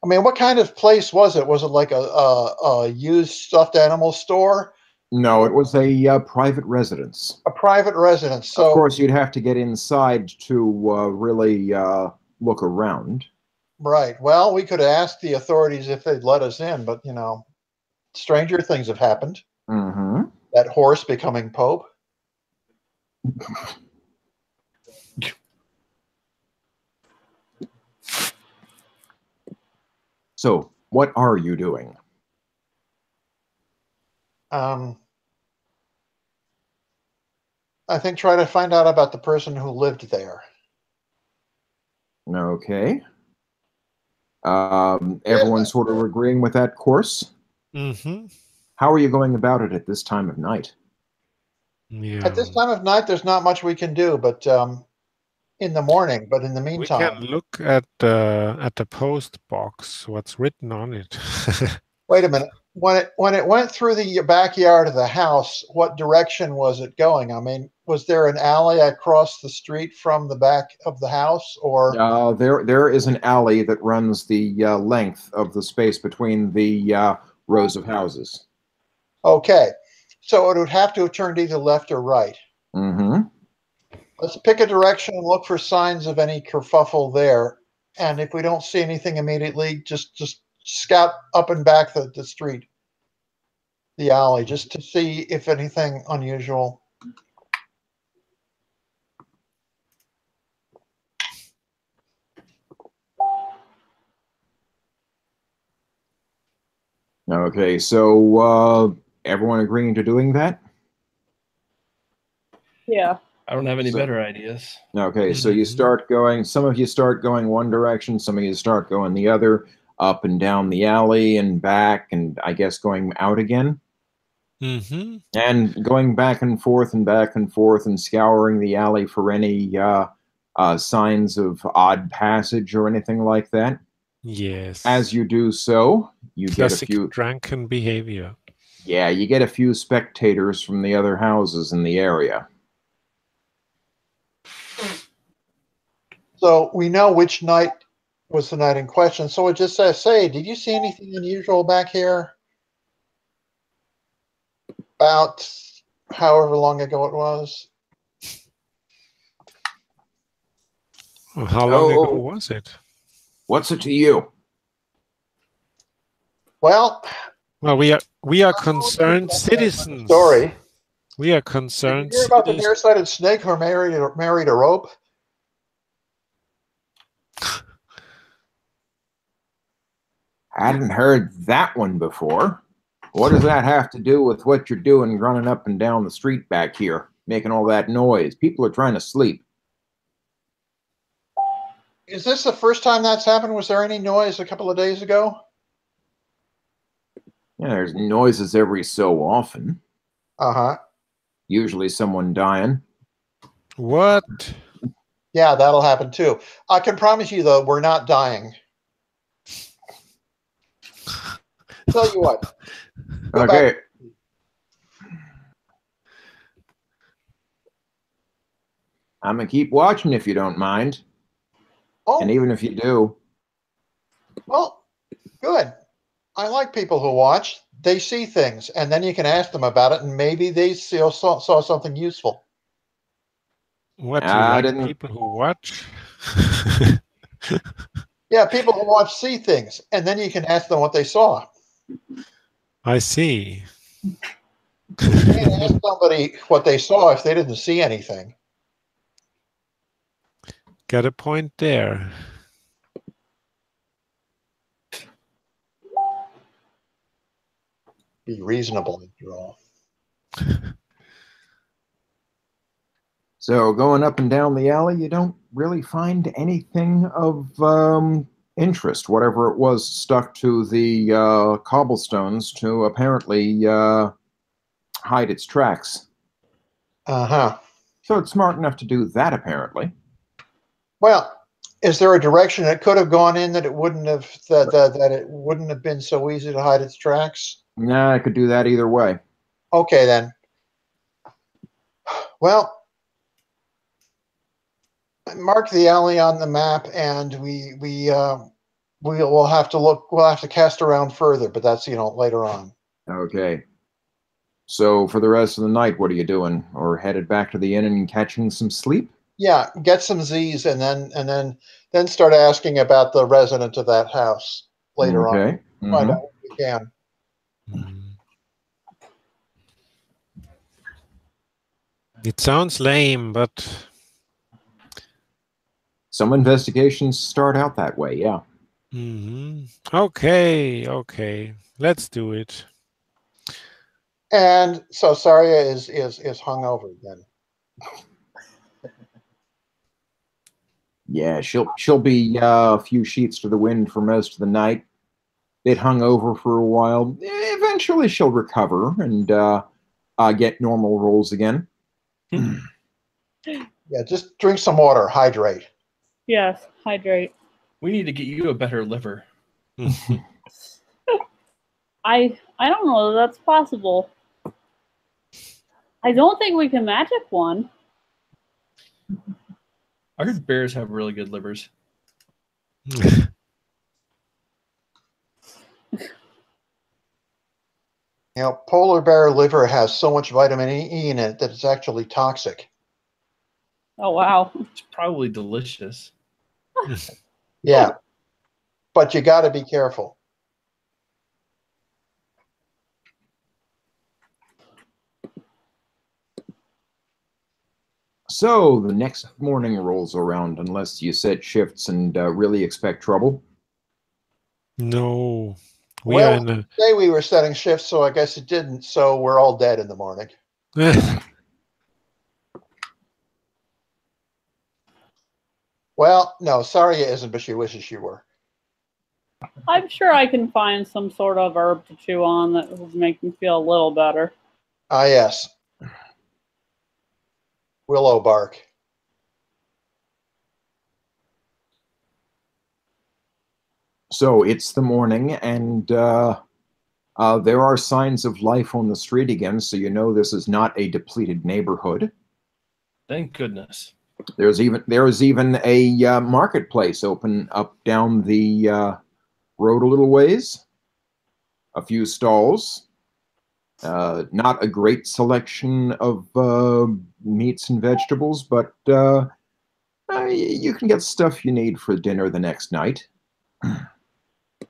I mean, what kind of place was it? Was it like a used stuffed animal store? No, it was a private residence. A private residence. So, of course, you'd have to get inside to really look around. right. Well, we could ask the authorities if they'd let us in, but, stranger things have happened. Mm-hmm. That horse becoming Pope. So, what are you doing? I think try to find out about the person who lived there. Okay. Everyone sort of agreeing with that course? Mm-hmm. How are you going about it at this time of night? Yeah. At this time of night, there's not much we can do, but in the morning. But in the We can meantime, look at the post box. What's written on it? wait a minute. When it went through the backyard of the house, what direction was it going? I mean, was there an alley across the street from the back of the house, or There is an alley that runs the length of the space between the rows of houses. okay? So it would have to have turned either left or right. Mm-hmm. Let's pick a direction and look for signs of any kerfuffle there. And if we don't see anything immediately, just scout up and back the street, the alley, just to see if anything unusual. Okay, so everyone agreeing to doing that? Yeah. I don't have any So- better ideas. Okay, so you Mhm. start going, some of you start going one direction, some of you start going the other, up and down the alley and back, and I guess going out again. Mm-hmm. And going back and forth and scouring the alley for any signs of odd passage or anything like that. Yes. As you do so, you get a Classic few. drunken behavior. Yeah, you get a few spectators from the other houses in the area. So we know which night was the night in question. So it just says, say, did you see anything unusual back here? About however long ago it was. Oh, how long ago Oh. was it? What's it to you? Well, Well, we are concerned citizens. story. We are Did you concerned hear about the citizens. nearsighted snake who married a rope? I hadn't heard that one before. What does that have to do with what you're doing running up and down the street back here, making all that noise? People are trying to sleep. Is this the first time that's happened? Was there any noise a couple of days ago? Yeah, there's noises every so often. Uh-huh. Usually someone dying. What? Yeah, that'll happen too. I can promise you, though, we're not dying. Tell you what. Go back. Okay. I'm gonna keep watching if you don't mind. Oh, And even if you do, well, good. I like people who watch. They see things, and then you can ask them about it, and maybe they saw something useful. What do you I like didn't. people who watch? Yeah, people who watch see things, and then you can ask them what they saw. I see. You can't ask somebody what they saw if they didn't see anything. Got a point there. Be reasonable after all. So going up and down the alley, you don't really find anything of interest. Whatever it was stuck to the cobblestones to apparently hide its tracks. Uh-huh. So it's smart enough to do that, apparently. Well, is there a direction it could have gone in that it wouldn't have that it wouldn't have been so easy to hide its tracks? Nah, I could do that either way. Okay then. Well, mark the alley on the map, and we'll have to look. We'll have to cast around further, but that's later on. Okay. So for the rest of the night, what are you doing? Or headed back to the inn and catching some sleep? Yeah, get some Z's, and then start asking about the resident of that house later on. Okay. Find out what we can. It sounds lame, but Some investigations start out that way, yeah. okay. Let's do it. And so Saria is hungover then. Yeah, she'll be a few sheets to the wind for most of the night. Bit hungover for a while. Eventually she'll recover and get normal rolls again. Yeah, just drink some water, hydrate. Yes, hydrate. We need to get you a better liver. I don't know that that's possible. I don't think we can magic one. I heard bears have really good livers. You know, polar bear liver has so much vitamin E in it that it's actually toxic. Oh wow. It's probably delicious. Yeah, but you got to be careful. So the next morning rolls around, unless you set shifts and really expect trouble. No. We Well, are in a... today we were setting shifts, so I guess it didn't. So we're all dead in the morning. Well, no, Saria isn't, but she wishes she were. I'm sure I can find some sort of herb to chew on that would make me feel a little better. Ah, yes. Willow bark. So it's the morning, and there are signs of life on the street again, so you know this is not a depleted neighborhood. Thank goodness. There's even a marketplace open up down the road a little ways. A few stalls. Not a great selection of meats and vegetables, but you can get stuff you need for dinner the next night.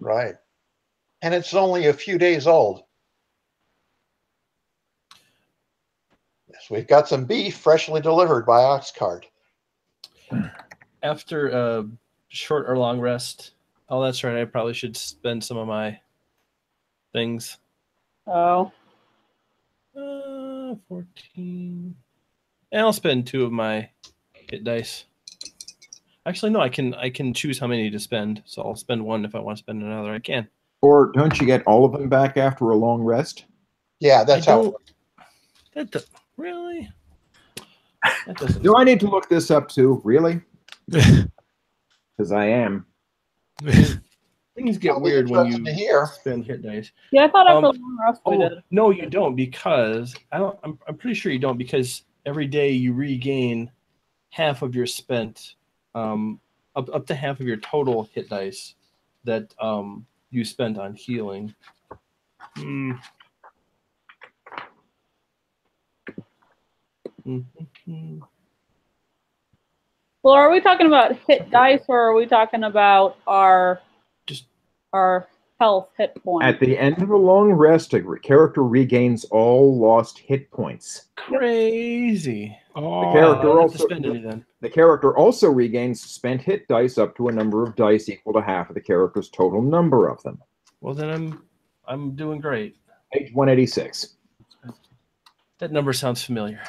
Right. And it's only a few days old. Yes, we've got some beef freshly delivered by ox cart. After a short or long rest, oh, that's right. I probably should spend some of my things. Oh. 14. And I'll spend 2 of my hit dice. Actually, no, I can choose how many to spend. So I'll spend 1 if I want to spend another. I can. Or don't you get all of them back after a long rest? Yeah, that's how. Really? That doesn't. Do I need to look this up too? Really? Because I am. Things get I'll be weird when interested you to hear. spend hit dice. Yeah, I thought after the long rest we Oh, did. no, you don't, because I'm pretty sure you don't, because every day you regain half of your spent, up to half of your total hit dice that you spent on healing. Mm-hmm. Well, are we talking about hit dice or are we talking about our health hit points? At the end of a long rest, a character regains all lost hit points. Crazy. Oh, The character also regains spent hit dice up to a number of dice equal to half of the character's total number of them. Well, then I'm doing great. Page 186. That number sounds familiar.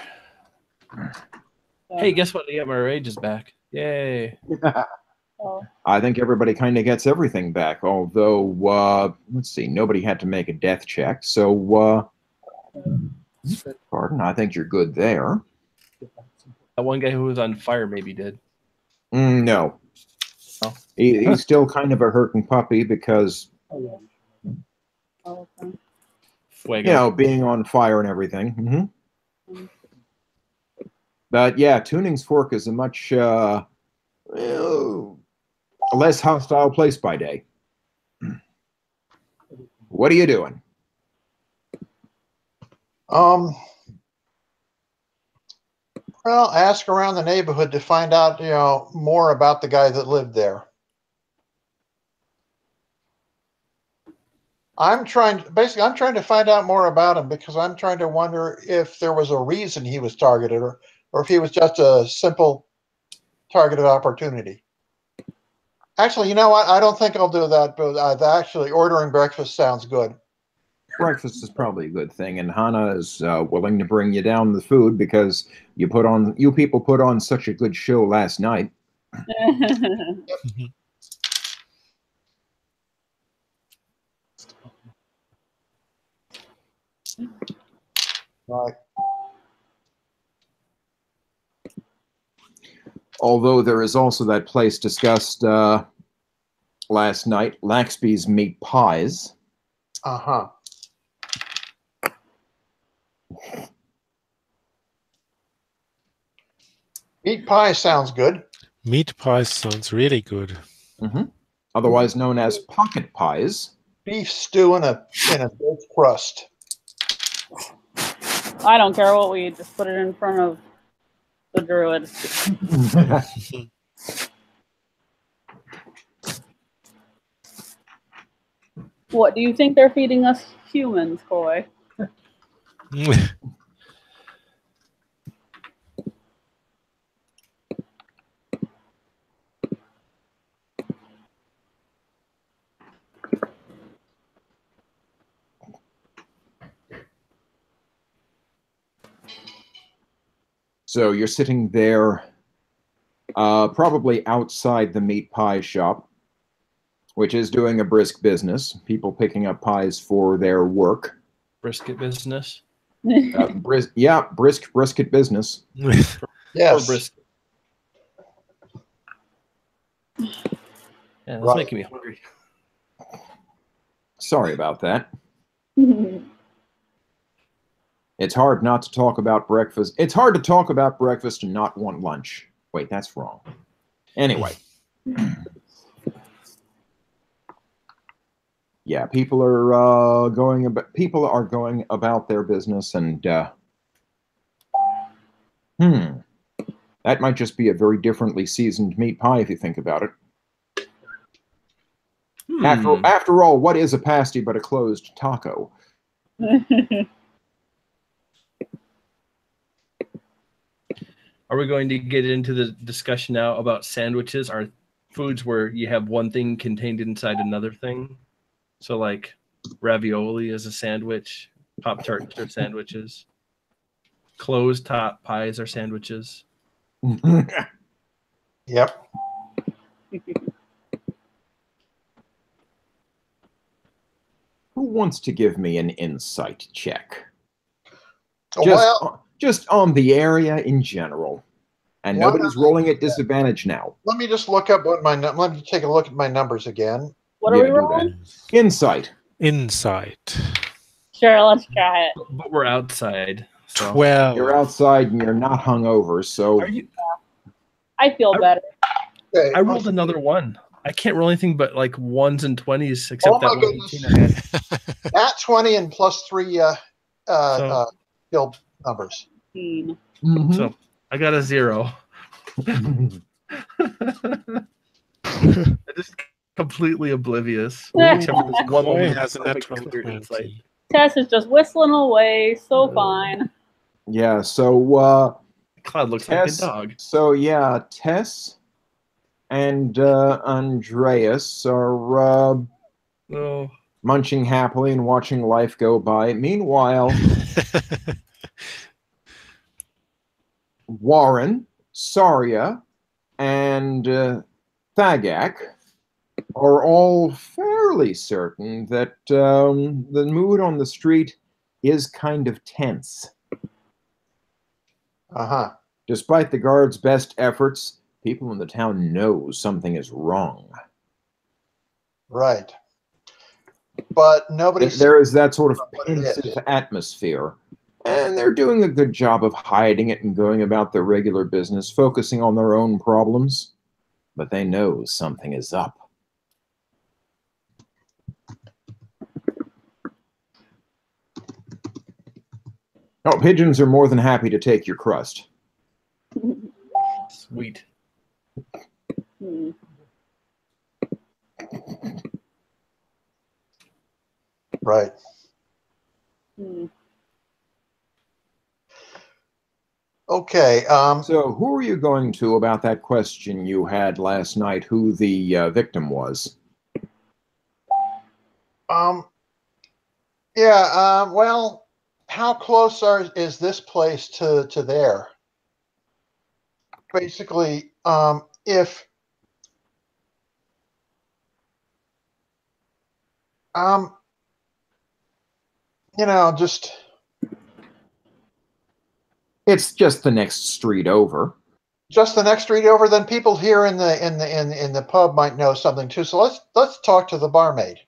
Hey, guess what? I got my rages back. Yay. I think everybody kind of gets everything back, although, let's see, nobody had to make a death check, so, pardon, I think you're good there. That one guy who was on fire maybe did. No. Oh. He's still kind of a hurting puppy because, Fuego. you know, being on fire and everything. But yeah, Tuning's Fork is a much less hostile place by day. What are you doing? Well, ask around the neighborhood to find out, you know, more about the guy that lived there. I'm trying to find out more about him because I'm trying to wonder if there was a reason he was targeted or if he was just a simple targeted opportunity. Actually, you know what? I don't think I'll do that, but actually ordering breakfast sounds good. Breakfast is probably a good thing, and Hana is willing to bring you down the food because you people put on such a good show last night. Right. Although there is also that place discussed last night, Laxby's Meat Pies. Uh-huh. Meat pie sounds good. Meat pie sounds really good. Otherwise known as pocket pies. Beef stew in a baked crust. I don't care what we eat, just put it in front of the druid. What do you think they're feeding us humans, Coy? So you're sitting there, probably outside the meat pie shop, which is doing a brisk business. People picking up pies for their work. Brisket business. Brisk brisket business. Yes. Or brisket. Yeah, that's Right. making me hungry. Sorry about that. It's hard not to talk about breakfast. It's hard to talk about breakfast and not want lunch. Wait, that's wrong. Anyway. Yeah, people are going about their business, and that might just be a very differently seasoned meat pie if you think about it. After all, what is a pasty but a closed taco? Are we going to get into the discussion now about sandwiches? Are foods where you have one thing contained inside another thing? So like ravioli is a sandwich, Pop-Tarts are sandwiches, closed top pies are sandwiches. Yep. Who wants to give me an insight check? Well, Just on the area in general. And nobody's rolling at disadvantage now. let me just look up what let me take a look at my numbers again. What are we do rolling? that. Insight. Insight. Sure, let's try it. But we're outside. So. 12. You're outside and you're not hungover, so Are you? I feel better. Okay. I rolled another one. I can't roll anything but like 1s and 20s except Oh that my 118 I had. At 20 and plus 3 guild numbers. So I got a 0. I'm just completely oblivious. Except for this one Coy moment has a of natural clear insight. 20. Tess is just whistling away, so fine. yeah, so Cloud looks Tess, like a dog. So yeah, Tess and Andreas are munching happily and watching life go by. Meanwhile, Warren, Saria, and Thagak are all fairly certain that the mood on the street is kind of tense. Despite the guards' best efforts, people in the town know something is wrong. Right. But nobody. There is that sort of pensive atmosphere. And they're doing a good job of hiding it and going about their regular business, focusing on their own problems. But they know something is up. Oh, pigeons are more than happy to take your crust. Sweet. Right. Okay. So who are you going to about that question you had last night, who the victim was? Yeah. Well, how close is this place to there? Basically, if just it's just the next street over. Just the next street over. Then people here in the pub might know something too. So let's talk to the barmaid.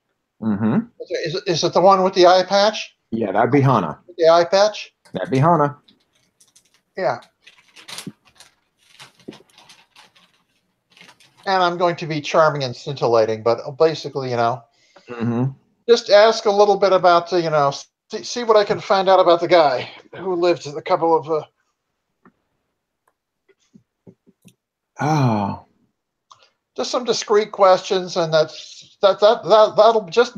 Mm-hmm. Is it the one with the eye patch? Yeah, that'd be Hana. With the eye patch? That'd be Hana. Yeah. And I'm going to be charming and scintillating, but basically, Mm-hmm. just ask a little bit about the, see what I can find out about the guy who lived a couple of. Oh. Just some discreet questions, and that'll just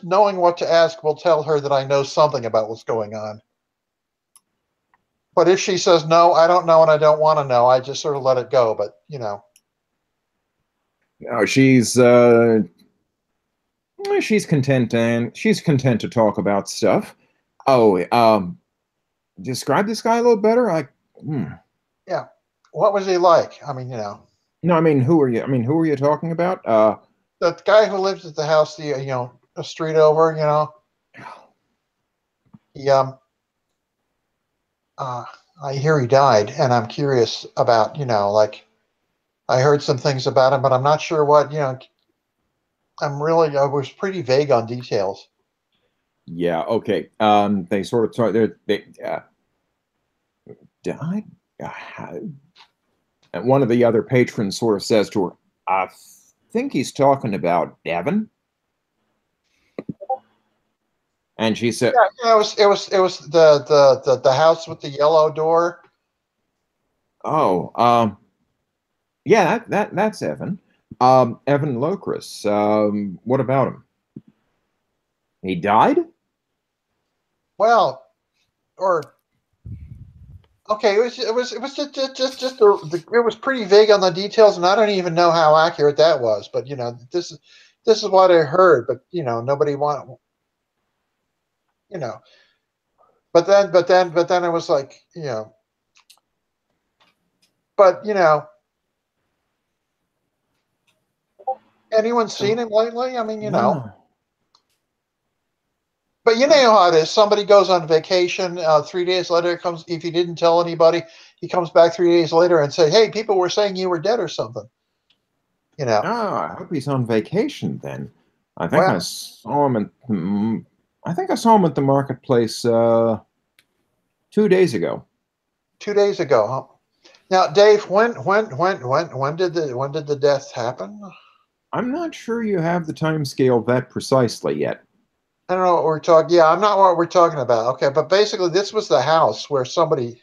knowing what to ask will tell her that I know something about what's going on. But if she says no, I don't know and I don't want to know, I just sort of let it go. But No, she's content, and she's content to talk about stuff. Oh, describe this guy a little better. Yeah, what was he like? I mean, No, I mean, who are you? I mean, who are you talking about? the guy who lives at the house, a street over, he I hear he died, and I'm curious about, like I heard some things about him, but I'm not sure what, I was pretty vague on details. Yeah, okay. They sort of talk. They died. And one of the other patrons sort of says to her, "I think he's talking about Devon." And she said, Yeah, it was the house with the yellow door. "Oh, yeah, that's Evan. Evan Locris. What about him? He died?" Well, or okay, it was it was pretty vague on the details, and I don't even know how accurate that was. But this is what I heard. But nobody want you know. But then it was like But anyone seen him lately? I mean, No. But you know how it is. Somebody goes on vacation. 3 days later, comes. If he didn't tell anybody, he comes back 3 days later and say, "Hey, people were saying you were dead or something." Oh, I hope he's on vacation then. I think Well, I saw him at the marketplace 2 days ago. 2 days ago. Huh? Now, Dave, when did the death happen? I'm not sure you have the time scale that precisely yet. I don't know what we're talking. Yeah, I'm not what we're talking about. Okay, but basically, this was the house where somebody.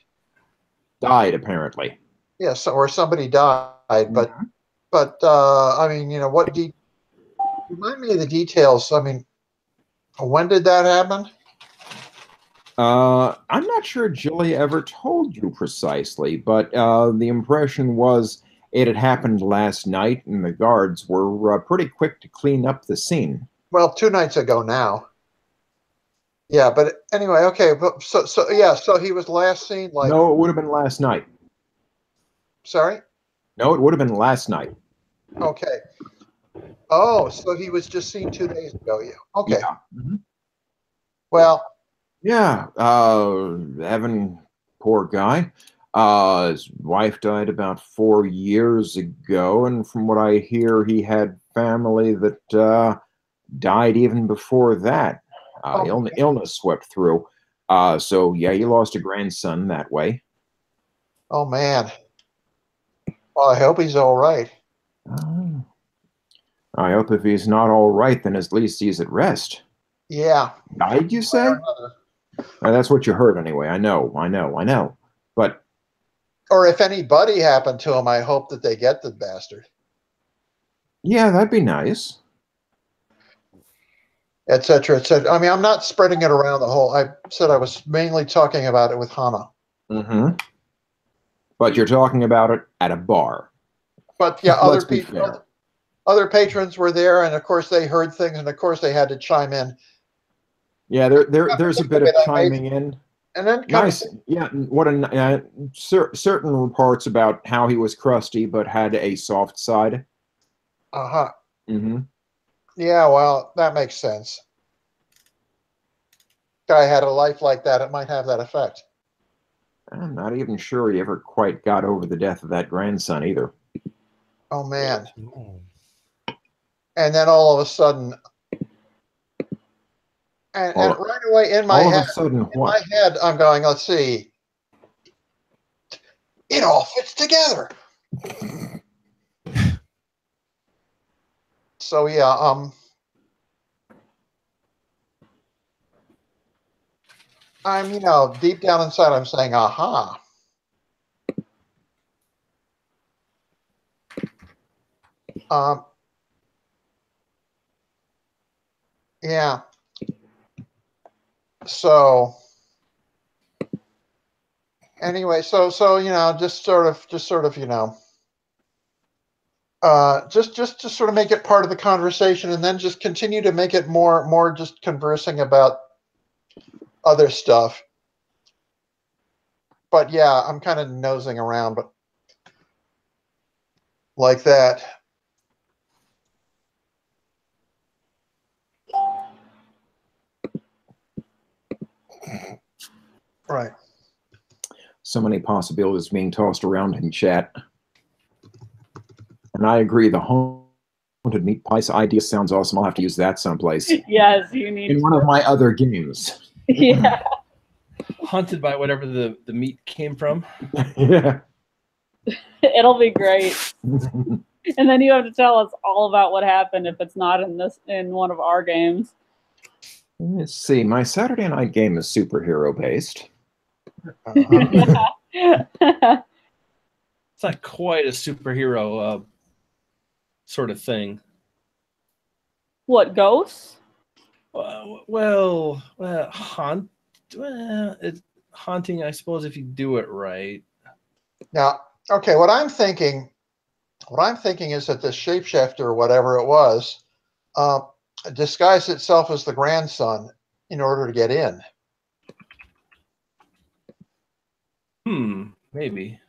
Died, apparently. Yeah, or somebody died. But I mean, what remind me of the details. I mean, when did that happen? I'm not sure Jilly ever told you precisely, but the impression was it had happened last night, and the guards were pretty quick to clean up the scene. Well, 2 nights ago now. Yeah, but anyway, okay. But so he was last seen like. No, it would have been last night. Sorry. No, it would have been last night. Okay. Oh, so he was just seen 2 days ago. Yeah. Okay. Yeah. Mm-hmm. Well. Yeah. Evan, poor guy. His wife died about 4 years ago, and from what I hear, he had family that died even before that. Illness swept through. So yeah, you lost a grandson that way. Oh man. Well, I hope he's all right. I hope if he's not all right, then at least he's at rest. Yeah. Died, you say? That's what you heard anyway. I know. But or if anybody happened to him, I hope that they get the bastard. Yeah, that'd be nice. Etc. Etc. I mean, I'm not spreading it around the whole. I said I was mainly talking about it with Hana. Mm-hmm. But you're talking about it at a bar. But yeah, other patrons were there, and of course they heard things, and of course they had to chime in. Yeah, there's a bit of chiming in. And then nice, yeah. What a certain reports about how he was crusty, but had a soft side. Uh-huh. Mm-hmm. Yeah, well, that makes sense. Guy had a life like that; it might have that effect. I'm not even sure he ever quite got over the death of that grandson either. Oh man! Oh. And then all of a sudden, and right away in my All head, of a sudden, what? I'm going, let's see, it all fits together. So yeah, I'm deep down inside, I'm saying, aha. Yeah. So anyway, so just sort of just to sort of make it part of the conversation, and then just continue to make it more just conversing about other stuff. But yeah, I'm kind of nosing around, but like that. Right. So many possibilities being tossed around in chat. And I agree, the haunted meat pies idea sounds awesome. I'll have to use that someplace. Yes, you need In one of my other games. Yeah. Haunted by whatever the meat came from. Yeah. It'll be great. And then you have to tell us all about what happened if it's not in one of our games. Let's see. My Saturday night game is superhero based. It's not quite a superhero sort of thing. What, ghosts? Well, haunting, I suppose, if you do it right. Now, okay, what I'm thinking is that the shapeshifter, or whatever it was, disguised itself as the grandson in order to get in. Maybe.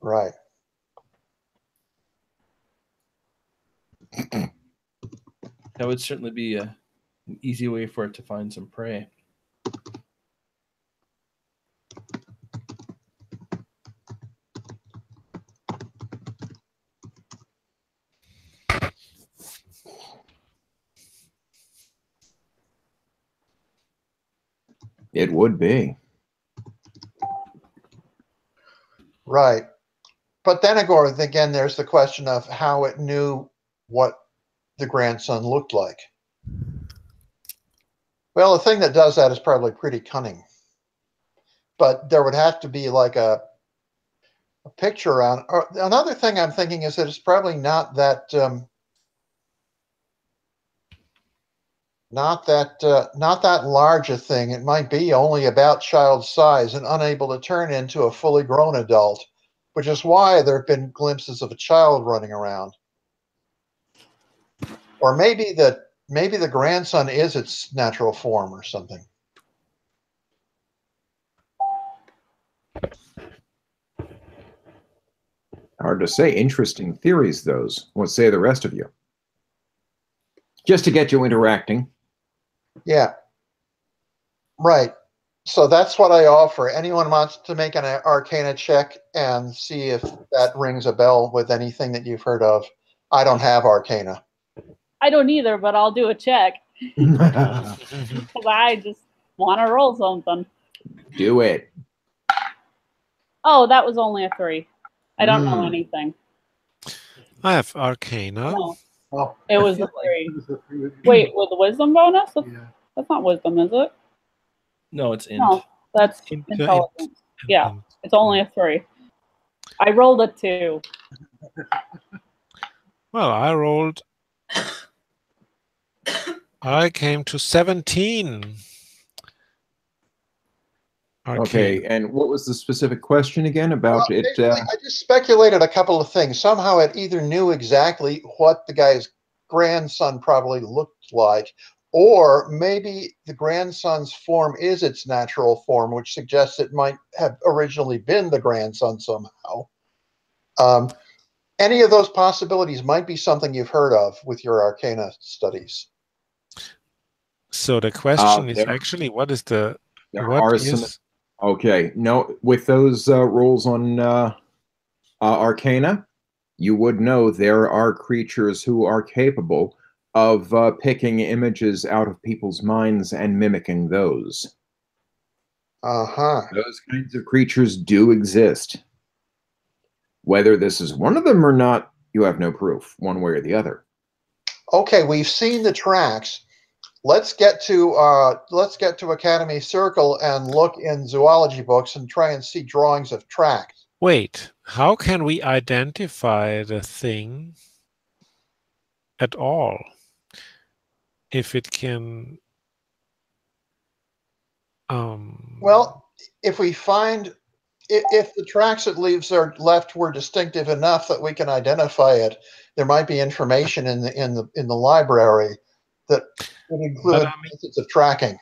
Right. That would certainly be an easy way for it to find some prey. It would be. Right. But then again, there's the question of how it knew what the grandson looked like. Well, the thing that does that is probably pretty cunning. But there would have to be like a picture around. Or another thing I'm thinking is that it's probably not that not that large a thing. It might be only about child size and unable to turn into a fully grown adult, which is why there have been glimpses of a child running around. Or maybe the grandson is its natural form or something. Hard to say. Interesting theories, those. What say the rest of you? Just to get you interacting. Yeah. Right. So that's what I offer. Anyone wants to make an Arcana check and see if that rings a bell with anything that you've heard of. I don't have Arcana. I don't either, but I'll do a check. Because I just want to roll something. Do it. Oh, that was only a 3. I don't know anything. I have Arcana. No. Oh, It was a 3. Wait, with the wisdom bonus? That's not wisdom, is it? No, it's int. No, that's intelligence. Yeah, it's only a 3. I rolled a 2. Well, I came to 17. Okay, and what was the specific question again about it? I just speculated a couple of things. Somehow it either knew exactly what the guy's grandson probably looked like, or maybe the grandson's form is its natural form, which suggests it might have originally been the grandson somehow. Any of those possibilities might be something you've heard of with your Arcana studies. So the question is there- actually, what is the There what are is some. Okay, no, with those rolls on Arcana, you would know there are creatures who are capable of picking images out of people's minds and mimicking those. Uh-huh. Those kinds of creatures do exist. Whether this is one of them or not, you have no proof, one way or the other. Okay, we've seen the tracks. Let's get to Academy Circle and look in zoology books and try and see drawings of tracks. Wait, how can we identify the thing at all? If it can Well, if we find if the tracks it leaves are left were distinctive enough that we can identify it, there might be information in the library that would include methods of tracking.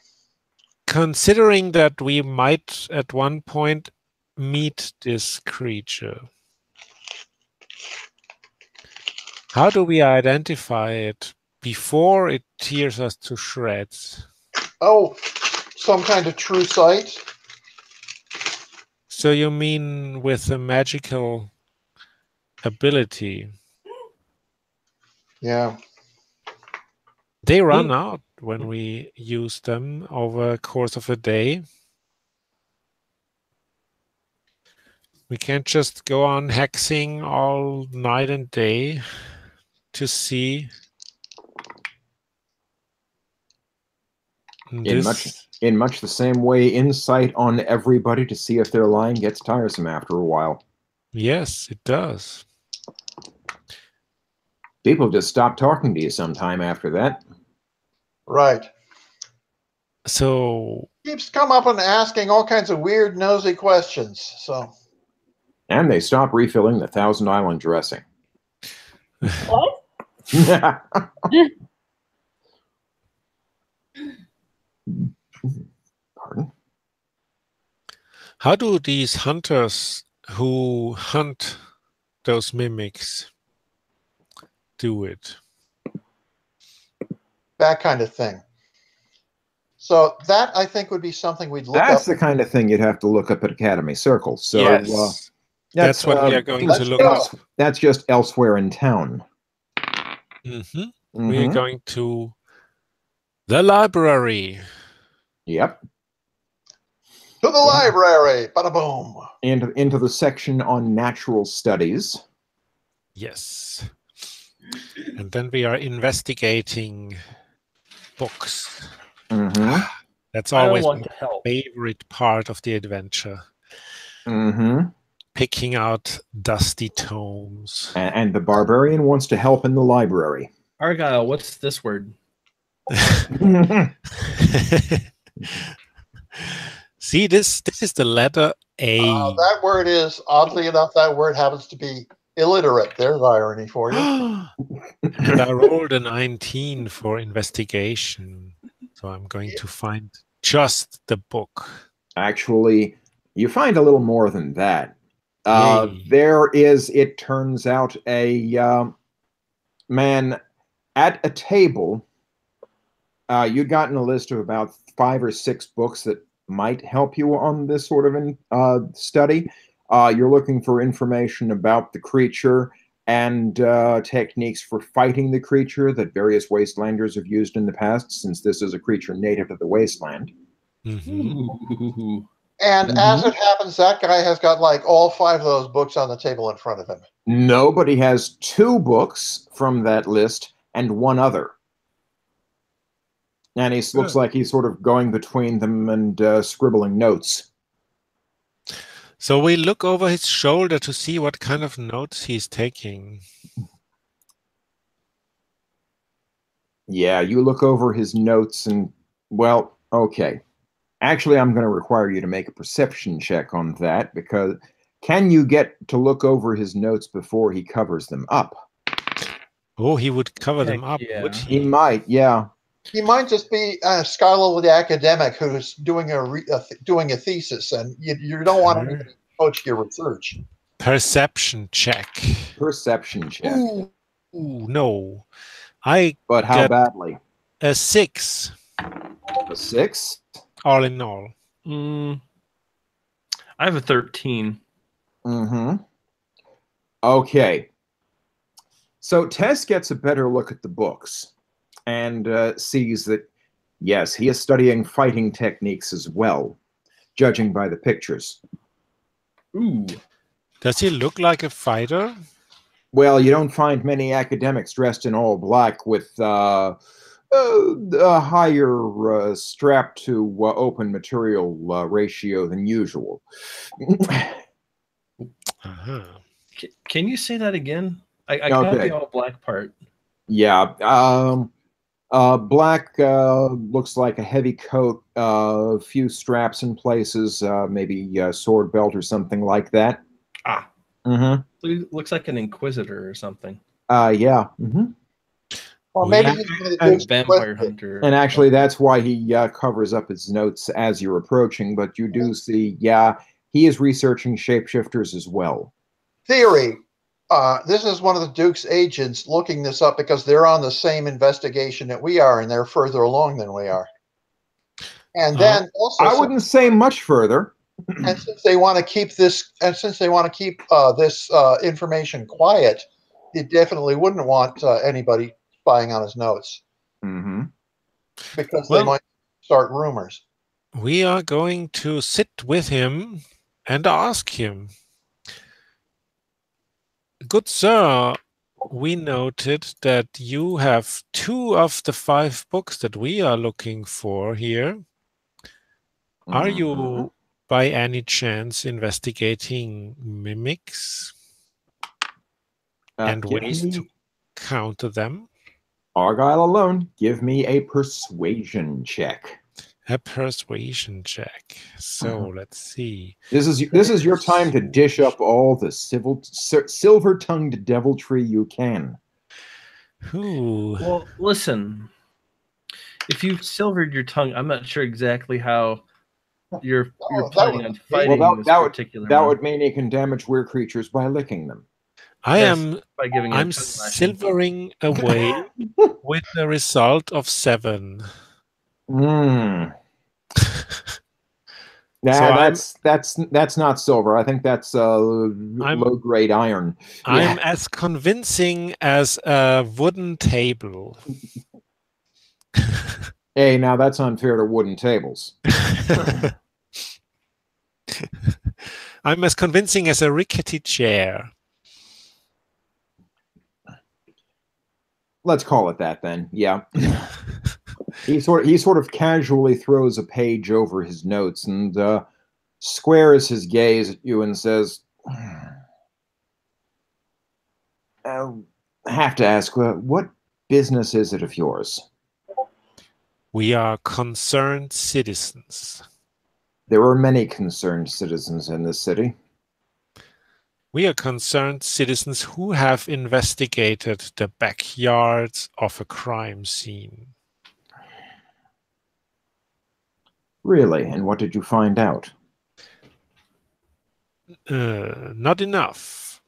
considering that we might at one point meet this creature, how do we identify it before it tears us to shreds? Oh, some kind of true sight? So you mean with a magical ability? Yeah. They run out when we use them over the course of a day. We can't just go on hexing all night and day to see In much the same way, insight on everybody to see if they're lying gets tiresome after a while. Yes, it does. People just stop talking to you sometime after that. Right. So Keeps come up and asking all kinds of weird, nosy questions. So. And they stop refilling the Thousand Island dressing. What? Pardon? how do these hunters who hunt those mimics do it? That kind of thing. So that, I think, would be something we'd look up. That's the kind of thing you'd have to look up at Academy Circle. So yes. That's what we are going to look up. That's just elsewhere in town. We're going to the library. Yep. To the library. Bada boom. Into the section on natural studies. Yes. And then we are investigating books. That's always my favorite part of the adventure. Picking out dusty tomes. And the barbarian wants to help in the library. Argyle, what's this word? See, this is the letter A. That word is, oddly enough, that word happens to be illiterate. There's irony for you. And I rolled a 19 for investigation. So I'm going to find just the book. Actually, you find a little more than that. There is, it turns out, a man at a table. You'd gotten a list of about 5 or 6 books that might help you on this sort of study. You're looking for information about the creature and techniques for fighting the creature that various wastelanders have used in the past, since this is a creature native to the wasteland. And as it happens, that guy has got like all 5 of those books on the table in front of him. Nobody has 2 books from that list and 1 other. And he looks like he's sort of going between them and scribbling notes. So we look over his shoulder to see what kind of notes he's taking. Yeah, you look over his notes and, well, okay. Actually, I'm going to require you to make a perception check on that, because can you get to look over his notes before he covers them up? Oh, he would cover them up, would he? He might, yeah. He might just be a scholarly academic who's doing a thesis, and you don't want him to coach your research. Perception check. Perception check. Ooh, no. But how badly? A 6. A 6. All in all. I have a 13. Mm-hmm. Okay. So Tess gets a better look at the books and sees that, yes, he is studying fighting techniques as well, judging by the pictures. Ooh. Does he look like a fighter? Well, you don't find many academics dressed in all black with a higher strap to open material ratio than usual. Uh-huh. Can you say that again? I got Okay. the all black part. Yeah. Black looks like a heavy coat, a few straps in places, maybe a sword belt or something like that. Ah. Mm-hmm. Looks like an inquisitor or something. Yeah. Mm-hmm. Or maybe he's one of the A Duke's vampire Inquisitors. hunter. And actually, that's why he covers up his notes as you're approaching. But you do see, yeah, he is researching shapeshifters as well. Theory. This is one of the Duke's agents looking this up because they're on the same investigation that we are, and they're further along than we are. And then also, I wouldn't say much further. and since they want to keep this, and since they want to keep this information quiet, they definitely wouldn't want anybody spying on his notes Mm-hmm. because Well, they might start rumors. We are going to sit with him and ask him. Good sir, we noted that you have 2 of the 5 books that we are looking for here. Are you, by any chance, investigating mimics and ways to counter them? Argyle alone, give me a persuasion check. A persuasion check. So let's see. This is your time to dish up all the silver-tongued deviltry you can. Ooh. Well, listen. If you've silvered your tongue, I'm not sure exactly how you're planning on fighting this particular. That would mean you can damage weird creatures by licking them. I'm by giving it a tongue lashing. silvering away with a result of 7. Yeah, that's not silver. I think that's low grade iron. I'm as convincing as a wooden table. Hey, now that's unfair to wooden tables. I'm as convincing as a rickety chair. Let's call it that then. Yeah. He sort of casually throws a page over his notes and squares his gaze at you and says, I have to ask, what business is it of yours? We are concerned citizens. There are many concerned citizens in this city. We are concerned citizens who have investigated the backyards of a crime scene. Really? And what did you find out? Not enough.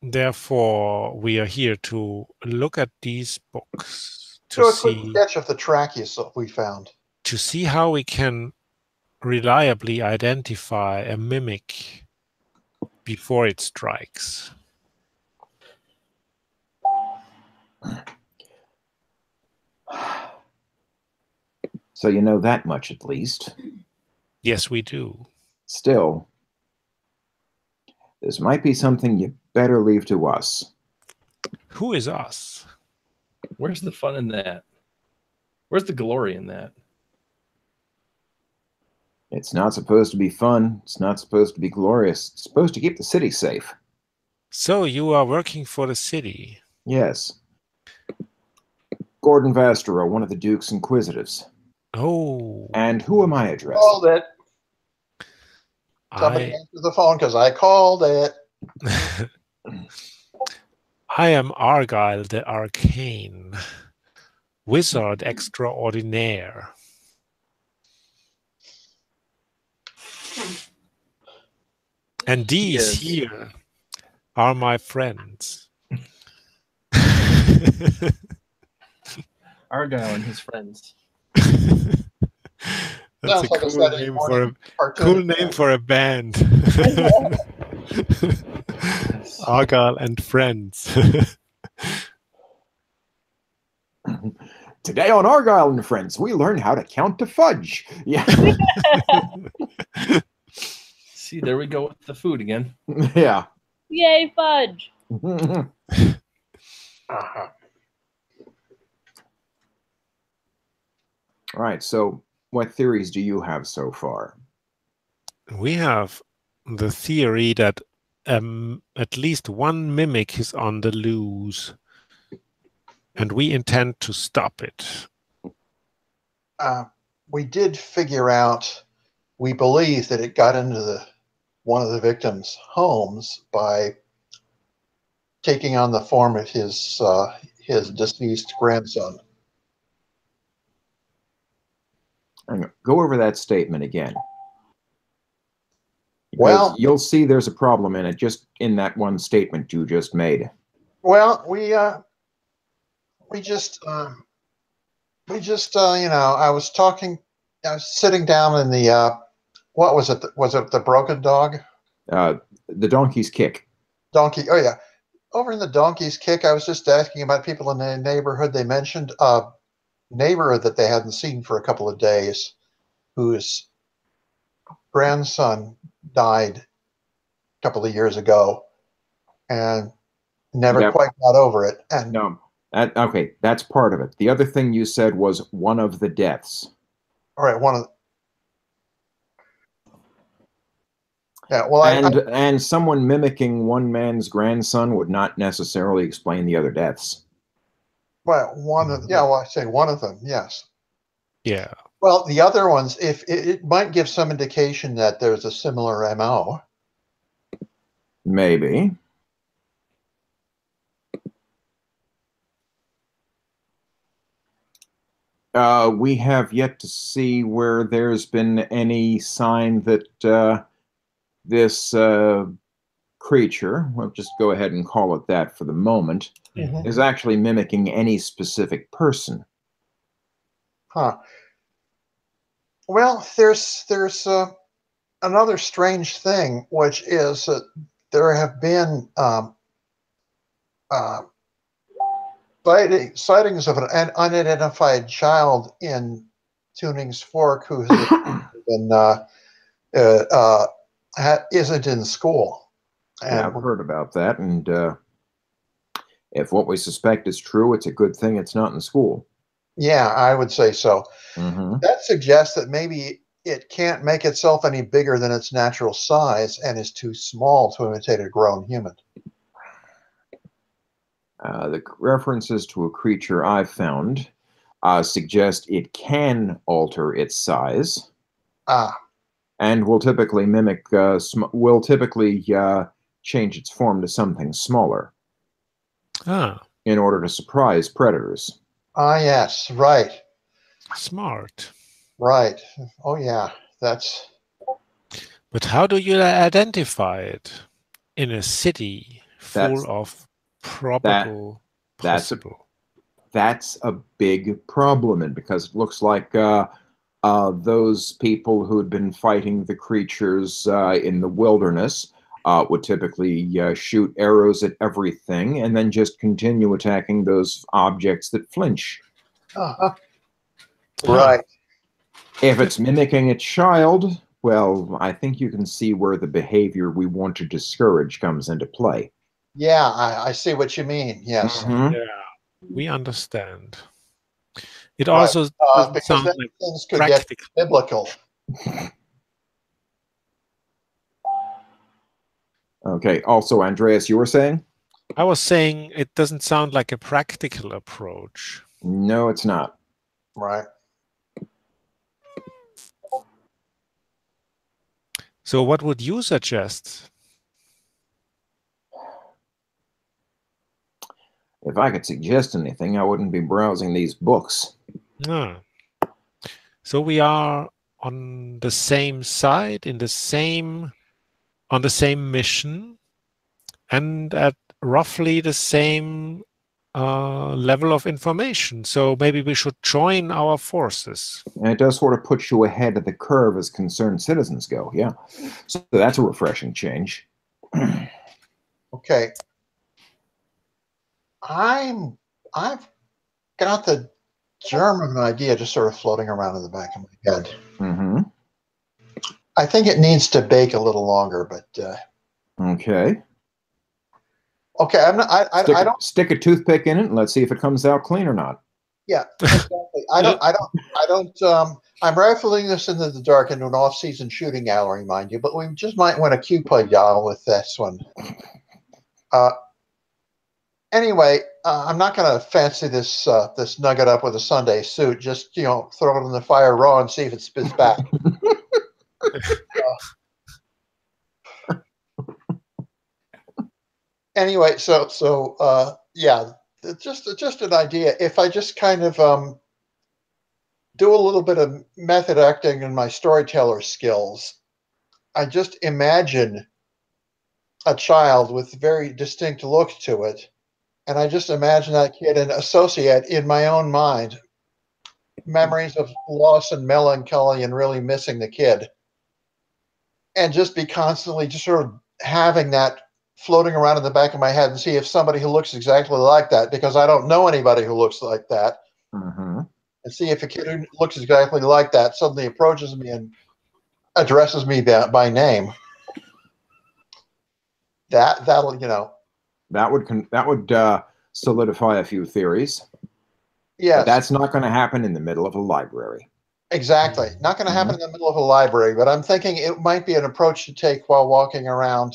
Therefore, we are here to look at these books Do a quick sketch of the Tracheus we found. To see how we can reliably identify a mimic before it strikes. So you know that much at least. Yes, we do. Still, this might be something you better leave to us. Who is us? Where's the fun in that? Where's the glory in that? It's not supposed to be fun. It's not supposed to be glorious. It's supposed to keep the city safe. So you are working for the city? Yes. Gordon Vastero, one of the Duke's Inquisitives. Oh. And who am I addressing? Called it. Somebody answer the phone because I called it. I am Argyle the Arcane, wizard extraordinaire. And these here are my friends. Argyle and his friends. That's Sounds a like a cool Saturday name morning cartoon. cool name for a band. Argyle and Friends. Today on Argyle and Friends, we learn how to count to fudge. Yeah. See, there we go with the food again. Yeah. Yay, fudge! Uh-huh. All right. So, what theories do you have so far? We have the theory that at least one mimic is on the loose, and we intend to stop it. We did figure out, we believe that it got into one of the victims' homes by taking on the form of his deceased grandson. Hang on, go over that statement again. Because Well, you'll see there's a problem in it just in that one statement you just made. well, we just I was sitting down in the what was it? Was it the broken dog? The donkey's kick. Donkey. Oh yeah, over in the donkey's kick. I was just asking about people in the neighborhood. They mentioned a neighbor that they hadn't seen for a couple of days, whose grandson died a couple of years ago, and never Yep. quite got over it. And No. Okay, that's part of it. The other thing you said was one of the deaths. all right, one of yeah. Well, And someone mimicking one man's grandson would not necessarily explain the other deaths. I say one of them. Yes. Yeah. Well, the other ones, if it might give some indication that there's a similar MO. Maybe. We have yet to see where there's been any sign that this creature, we'll just go ahead and call it that for the moment, Mhm. is actually mimicking any specific person. Huh. Well, there's another strange thing, which is that there have been sightings of an unidentified child in Tuning's Fork who has been isn't in school. Yeah, And I've heard about that, and if what we suspect is true, it's a good thing it's not in school. yeah, I would say so. Mm-hmm. That suggests that maybe it can't make itself any bigger than its natural size and is too small to imitate a grown human. The references to a creature I've found suggest it can alter its size and will typically mimic, change its form to something smaller in order to surprise predators. Yes, right. Smart. Right. Oh, yeah, that's... But how do you identify it in a city full of probable possible? That's a big problem, and because it looks like those people who had been fighting the creatures in the wilderness would typically shoot arrows at everything and then just continue attacking those objects that flinch. Right. If it's mimicking a child, well, I think you can see where the behavior we want to discourage comes into play. Yeah, I see what you mean. Yes. Mm-hmm. Yeah, we understand. It Right. also doesn't Because sound then like things could practical. get biblical. Okay. Also, Andreas, you were saying? I was saying it doesn't sound like a practical approach. No, it's not. Right. So what would you suggest? If I could suggest anything, I wouldn't be browsing these books. So we are on the same side, on the same mission, and at roughly the same level of information. So maybe we should join our forces. And it does sort of put you ahead of the curve as concerned citizens go. Yeah. So that's a refreshing change. Okay. I've got the germ of an idea just sort of floating around in the back of my head. Mm-hmm. I think it needs to bake a little longer, but Okay. okay. I'm not. I don't. Stick a toothpick in it and let's see if it comes out clean or not. Yeah, exactly. I don't. I'm rifling this into the dark into an off-season shooting gallery, mind you, but we just might want a Q-play dial with this one. Anyway, I'm not going to fancy this this nugget up with a Sunday suit. Just throw it in the fire raw and see if it spits back. Anyway, so yeah, just an idea. If I just kind of do a little bit of method acting in my storyteller skills, I just imagine a child with very distinct look to it, and I just imagine that kid and associate in my own mind memories of loss and melancholy and really missing the kid, and just be constantly just sort of having that floating around in the back of my head and see if somebody who looks exactly like that, because I don't know anybody who looks like that, and see if a kid who looks exactly like that suddenly approaches me and addresses me by name. That'll That would solidify a few theories. Yes. But that's not going to happen in the middle of a library. Exactly. Not going to happen in the middle of a library, but I'm thinking it might be an approach to take while walking around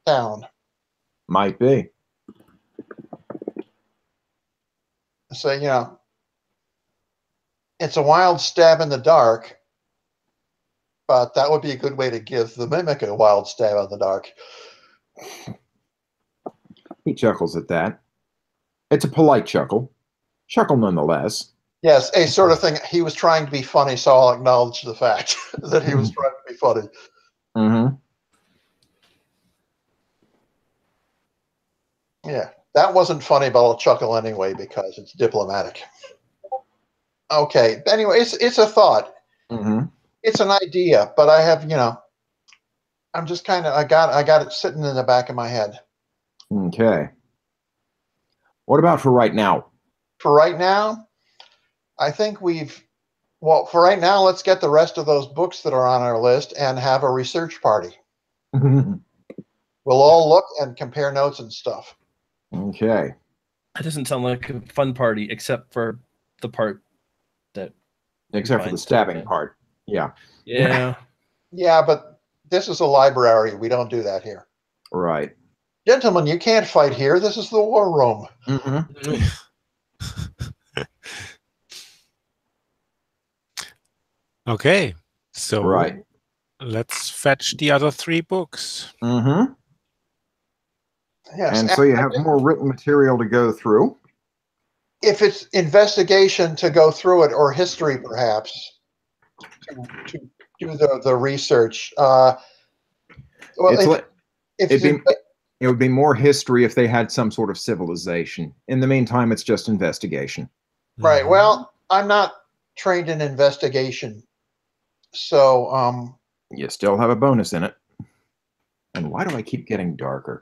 town. Might be. So, it's a wild stab in the dark, but that would be a good way to give the mimic a wild stab in the dark. He chuckles at that. It's a polite chuckle. Chuckle nonetheless. Yes, a sort of thing. He was trying to be funny, so I'll acknowledge the fact that he was trying to be funny. Mm-hmm. Yeah, that wasn't funny, but I'll chuckle anyway because it's diplomatic. Okay. Anyway, it's a thought. Mm-hmm. It's an idea, but I have, I'm just kind of I got it sitting in the back of my head. Okay. What about for right now? For right now, I think for right now, let's get the rest of those books that are on our list and have a research party. We'll all look and compare notes and stuff. Okay. That doesn't sound like a fun party, except for the part that. Except for the stabbing part. Yeah. Yeah. Yeah, but this is a library. We don't do that here. Right. Gentlemen, you can't fight here. This is the war room. Mm-hmm. Okay, so right. Let's fetch the other 3 books. Mm-hmm. Yes, and so you have more written material to go through. If it's investigation to go through it, or history perhaps, to do the research. It would be more history if they had some sort of civilization. In the meantime, it's just investigation. Right. Well, I'm not trained in investigation, so you still have a bonus in it. And why do I keep getting darker?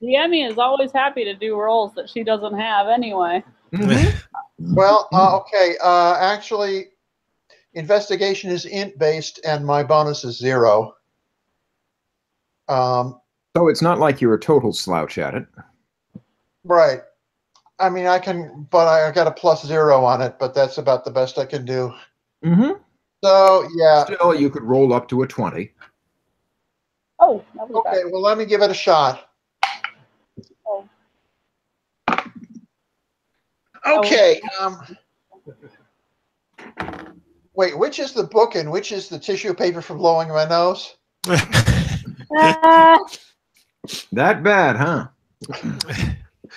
The Emmy is always happy to do roles that she doesn't have anyway. Mm-hmm. Well, okay. Actually, investigation is int based, and my bonus is 0. So it's not like you're a total slouch at it. Right. I mean, I got a +0 on it, but that's about the best I can do. Mm-hmm. So, yeah. Still, you could roll up to a 20. Oh, that was okay. bad. Well, let me give it a shot. Oh. Okay. Wait, which is the book and which is the tissue paper for blowing my nose? That bad, huh?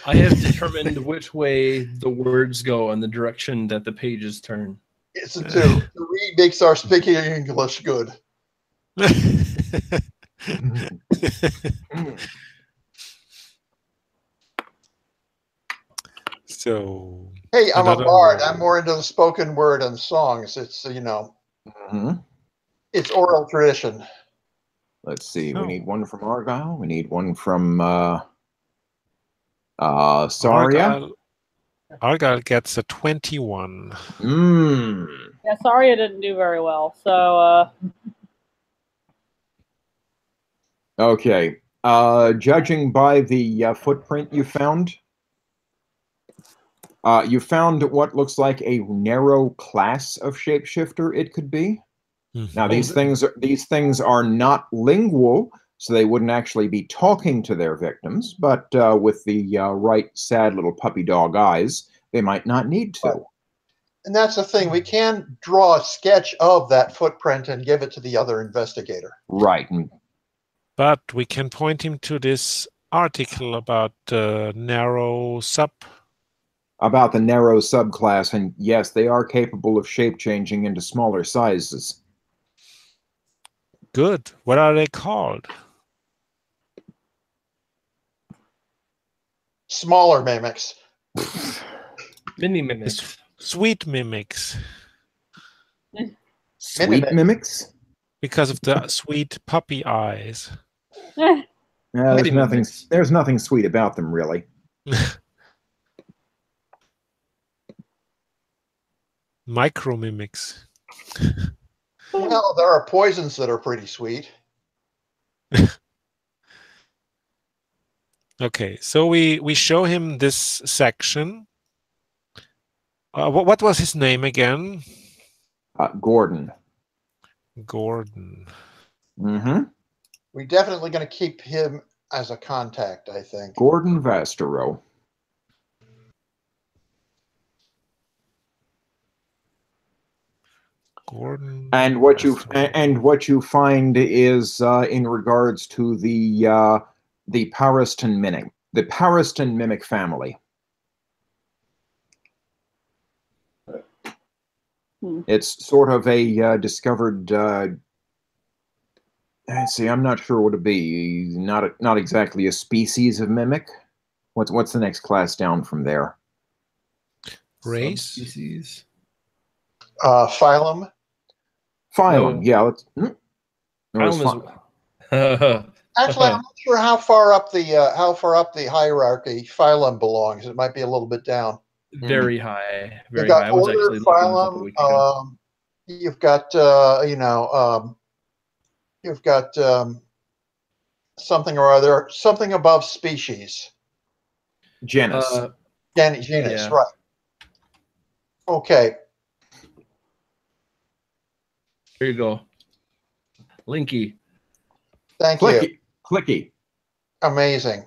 I have determined which way the words go and the direction that the pages turn. It's a 2. The read makes our speaking English good. So Hey, I'm a another bard. roll. I'm more into the spoken word and songs. It's Mhm. it's oral tradition. Let's see. Oh. We need one from Argyle. We need one from Saria. Argyle gets a 21. Yeah, sorry I didn't do very well. So, Okay. Judging by the footprint you found what looks like a narrow class of shapeshifter it could be. Now, these things are not lingual, so they wouldn't actually be talking to their victims, but with the right sad little puppy dog eyes, they might not need to. Right. And that's the thing. We can draw a sketch of that footprint and give it to the other investigator. Right. But we can point him to this article about narrow sub. About the narrow subclass, and yes, they are capable of shape-changing into smaller sizes. Good. What are they called? Smaller mimics. Mini mimics. Sweet mimics. Sweet mimics? Because of the sweet puppy eyes. There's nothing. Mimics. There's nothing sweet about them, really. Micro mimics. Well, there are poisons that are pretty sweet. Okay, so we show him this section. What was his name again? Gordon. Gordon. Mm-hmm. We're definitely going to keep him as a contact, I think. Gordon Vastero. Gordon. And what you find is in regards to the Pariston mimic, the Pariston mimic family. It's sort of a discovered. See, I'm not sure what it'd be. Not exactly a species of mimic. What's the next class down from there? Race. Subspecies. Phylum. Phylum. No. Yeah. Let's. Phylum Actually, I'm not sure how far up the hierarchy phylum belongs. It might be a little bit down. very high. Very You've got high. I was order, actually looking this up a phylum. week ago. You've got you've got something or other, something above species. Genus. Genus, Yeah. right? Okay. Here you go. Linky. Thank Clicky. you. Clicky. Amazing.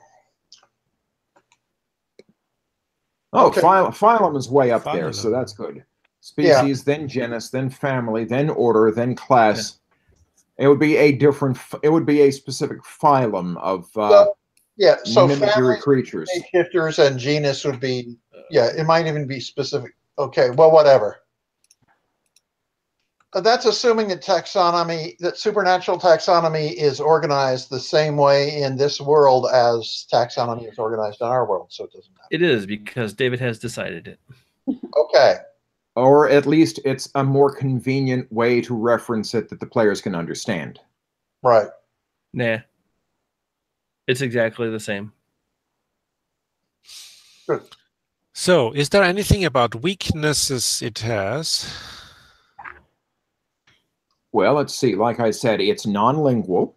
Oh, Okay. phylum is way up there, so Phylum. that's good. Species, then genus, then family, then order, then class. It would be a different. It would be a specific phylum of So mimicry family, creatures. shifters, and genus would be. Yeah, it might even be specific. Okay, well, whatever. That's assuming that supernatural taxonomy is organized the same way in this world as taxonomy is organized in our world, so it doesn't matter. It is because David has decided it. Okay. Or at least it's a more convenient way to reference it that the players can understand. Right. Nah. It's exactly the same. Good. So, is there anything about weaknesses it has? Well, let's see. Like I said, it's non-lingual.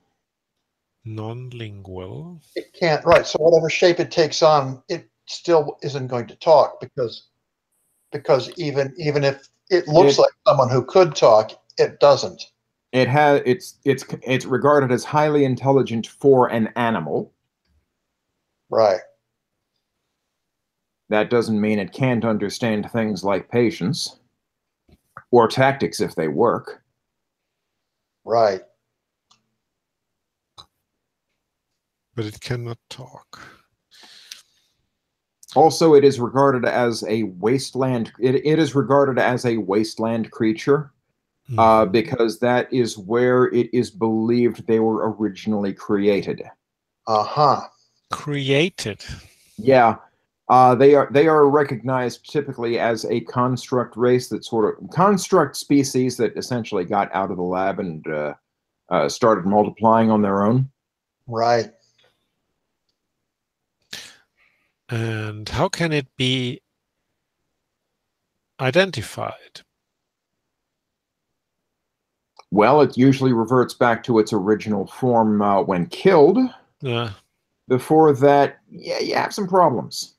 Non-lingual. It can't. Right. So whatever shape it takes on, it still isn't going to talk because even if it looks like someone who could talk, it doesn't. It's regarded as highly intelligent for an animal. Right. That doesn't mean it can't understand things like patience or tactics if they work. Right. But it cannot talk. Also, it is regarded as a wasteland. It is regarded as a wasteland creature because that is where it is believed they were originally created. Uh-huh. Created. Yeah. They are recognized typically as a construct race, that sort of construct species that essentially got out of the lab and started multiplying on their own. Right. And how can it be identified? Well, it usually reverts back to its original form when killed. Before that, yeah, you have some problems.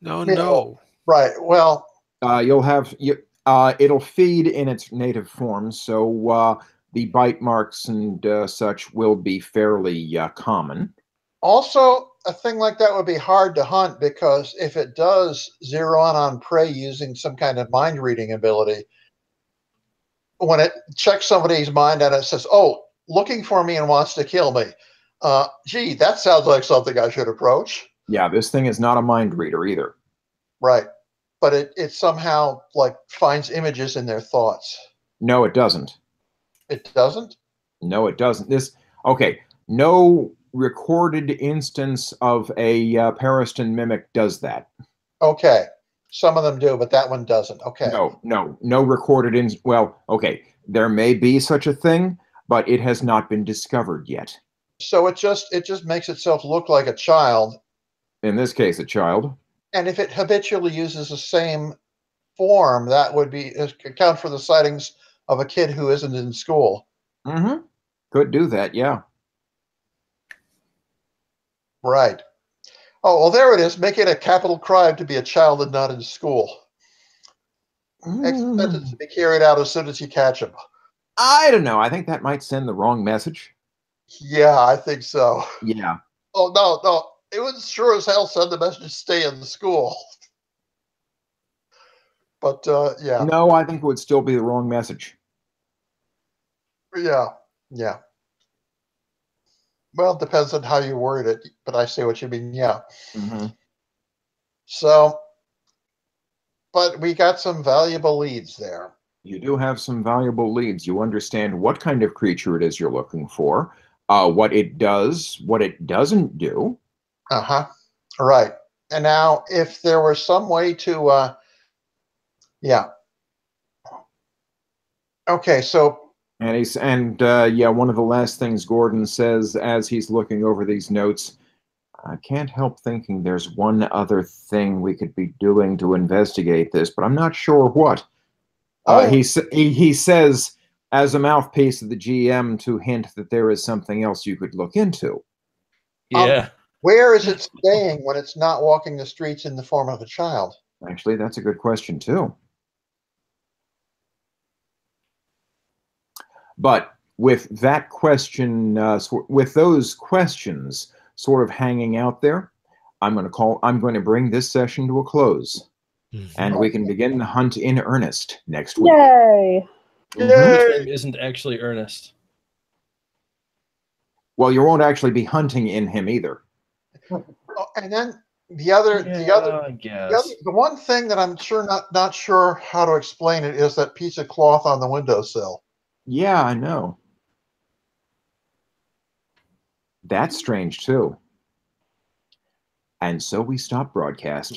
No. Right. Well, it'll feed in its native form, so the bite marks and such will be fairly common. also, a thing like that would be hard to hunt because if it does zero in on prey using some kind of mind reading ability, when it checks somebody's mind and it says, "Oh, looking for me and wants to kill me," gee, that sounds like something I should approach. Yeah, this thing is not a mind reader either. Right. But it somehow like finds images in their thoughts. No, it doesn't. It doesn't? No, it doesn't. No recorded instance of a Periston mimic does that. Okay. Some of them do, but that one doesn't. Okay. No recorded well, okay, there may be such a thing, but it has not been discovered yet. So it just makes itself look like a child. In this case, a child. And if it habitually uses the same form, that would be account for the sightings of a kid who isn't in school. Mm-hmm. Could do that, yeah. Right. Oh, well, there it is. Make it a capital crime to be a child and not in school. Expletives to be carried out as soon as you catch them. I don't know. I think that might send the wrong message. Yeah, I think so. Yeah. Oh, no. It would sure as hell send the message stay in the school. But, yeah. No, I think it would still be the wrong message. Yeah. Well, it depends on how you word it, but I see what you mean, yeah. Mm-hmm. So, but we got some valuable leads there. You do have some valuable leads. You understand what kind of creature it is you're looking for, what it does, what it doesn't do. Uh-huh. Right. And now, if there were some way to, yeah. Okay, so. And one of the last things Gordon says as he's looking over these notes, I can't help thinking there's one other thing we could be doing to investigate this, but I'm not sure what. He says, as a mouthpiece of the GM, to hint that there is something else you could look into. Yeah. Where is it staying when it's not walking the streets in the form of a child? Actually, that's a good question, too. But with that question, with those questions sort of hanging out there, I'm going to bring this session to a close. And we can begin the hunt in earnest next week. Yay! This game isn't actually Ernest. Well, you won't actually be hunting in him either. Oh, and then the one thing that I'm sure not sure how to explain it is that piece of cloth on the windowsill. Yeah, I know. That's strange too. And so we stop broadcast.